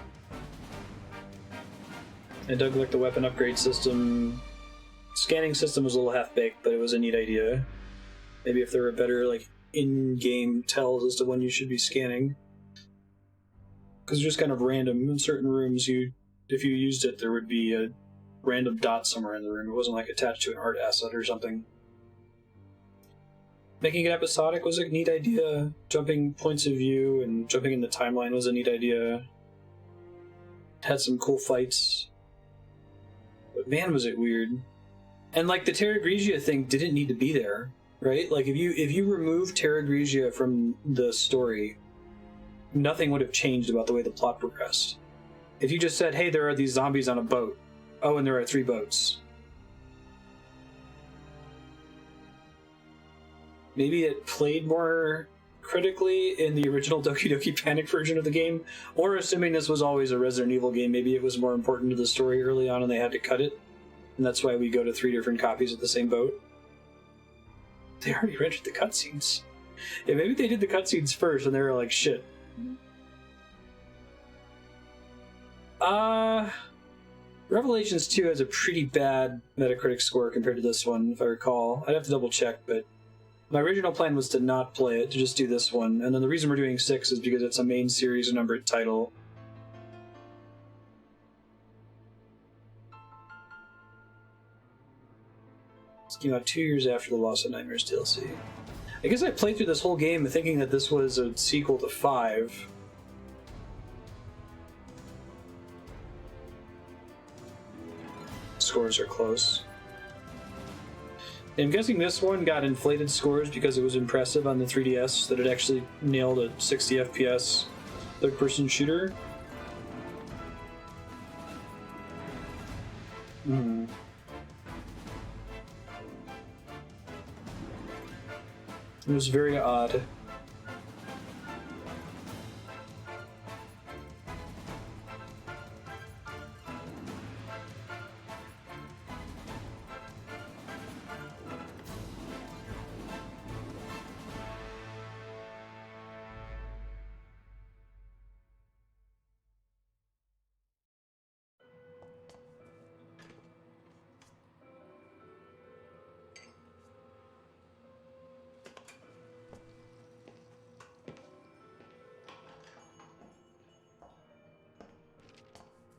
I dug like the weapon upgrade system. scanning system was a little half-baked, but it was a neat idea. Maybe if there were better, like, in-game tells as to when you should be scanning. Because just kind of random. In certain rooms, if you used it, there would be a random dot somewhere in the room. It wasn't, like, attached to an art asset or something. Making it episodic was a neat idea. Jumping points of view and jumping in the timeline was a neat idea. Had some cool fights. But man, was it weird. And like the Terra Grigia thing didn't need to be there, right? Like if you remove Terra Grigia from the story, nothing would have changed about the way the plot progressed. If you just said, hey, there are these zombies on a boat. Oh, and there are 3 boats. Maybe it played more critically in the original Doki Doki Panic version of the game, or assuming this was always a Resident Evil game, maybe it was more important to the story early on and they had to cut it, and that's why we go to 3 different copies of the same boat. They already rendered the cutscenes. Yeah, maybe they did the cutscenes first and they were like, shit. Revelations 2 has a pretty bad Metacritic score compared to this one, if I recall. I'd have to double check, but my original plan was to not play it, to just do this one, and then the reason we're doing 6 is because it's a main series numbered title. This came out 2 years after the Lost of Nightmares DLC. I guess I played through this whole game thinking that this was a sequel to 5. Scores are close. I'm guessing this one got inflated scores because it was impressive on the 3DS that it actually nailed a 60 FPS third-person shooter. It was very odd.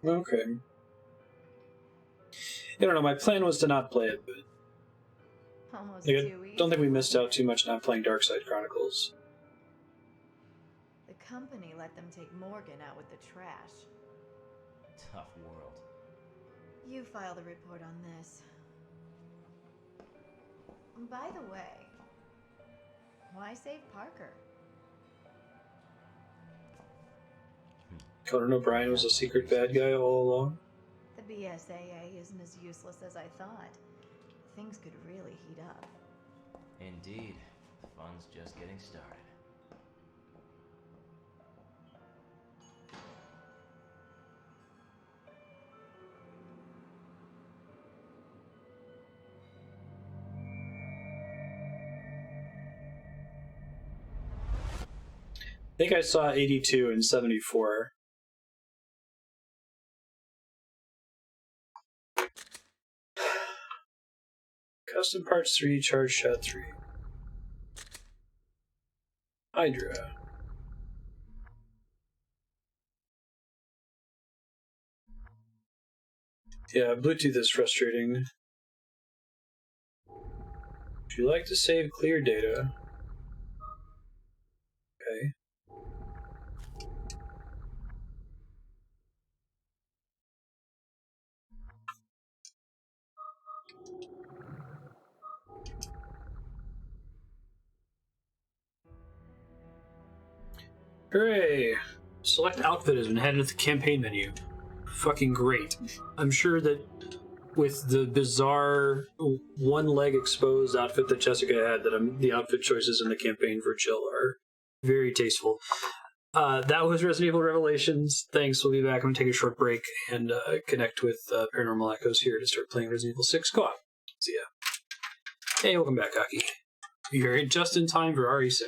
Okay. I don't know, my plan was to not play it, but Almost like, too I easy. don't think we missed out too much not playing Darkside Chronicles. The company let them take Morgan out with the trash. Tough world. You filed a report on this. By the way, why save Parker? Conan O'Brien was a secret bad guy all along. The BSAA isn't as useless as I thought. Things could really heat up. Indeed. The fun's just getting started. I think I saw 82 and 74. Custom Parts 3, Charge Shot 3. Hydra. Yeah, Bluetooth is frustrating. Would you like to save clear data? Okay. Hooray! Select outfit has been added to the campaign menu. Fucking great. I'm sure that with the bizarre one leg exposed outfit that Jessica had, that the outfit choices in the campaign for Jill are very tasteful. That was Resident Evil Revelations. Thanks, we'll be back. I'm going to take a short break and connect with Paranormal Echoes here to start playing Resident Evil 6 co-op. See ya. Hey, welcome back, Aki. You're just in time for RE6.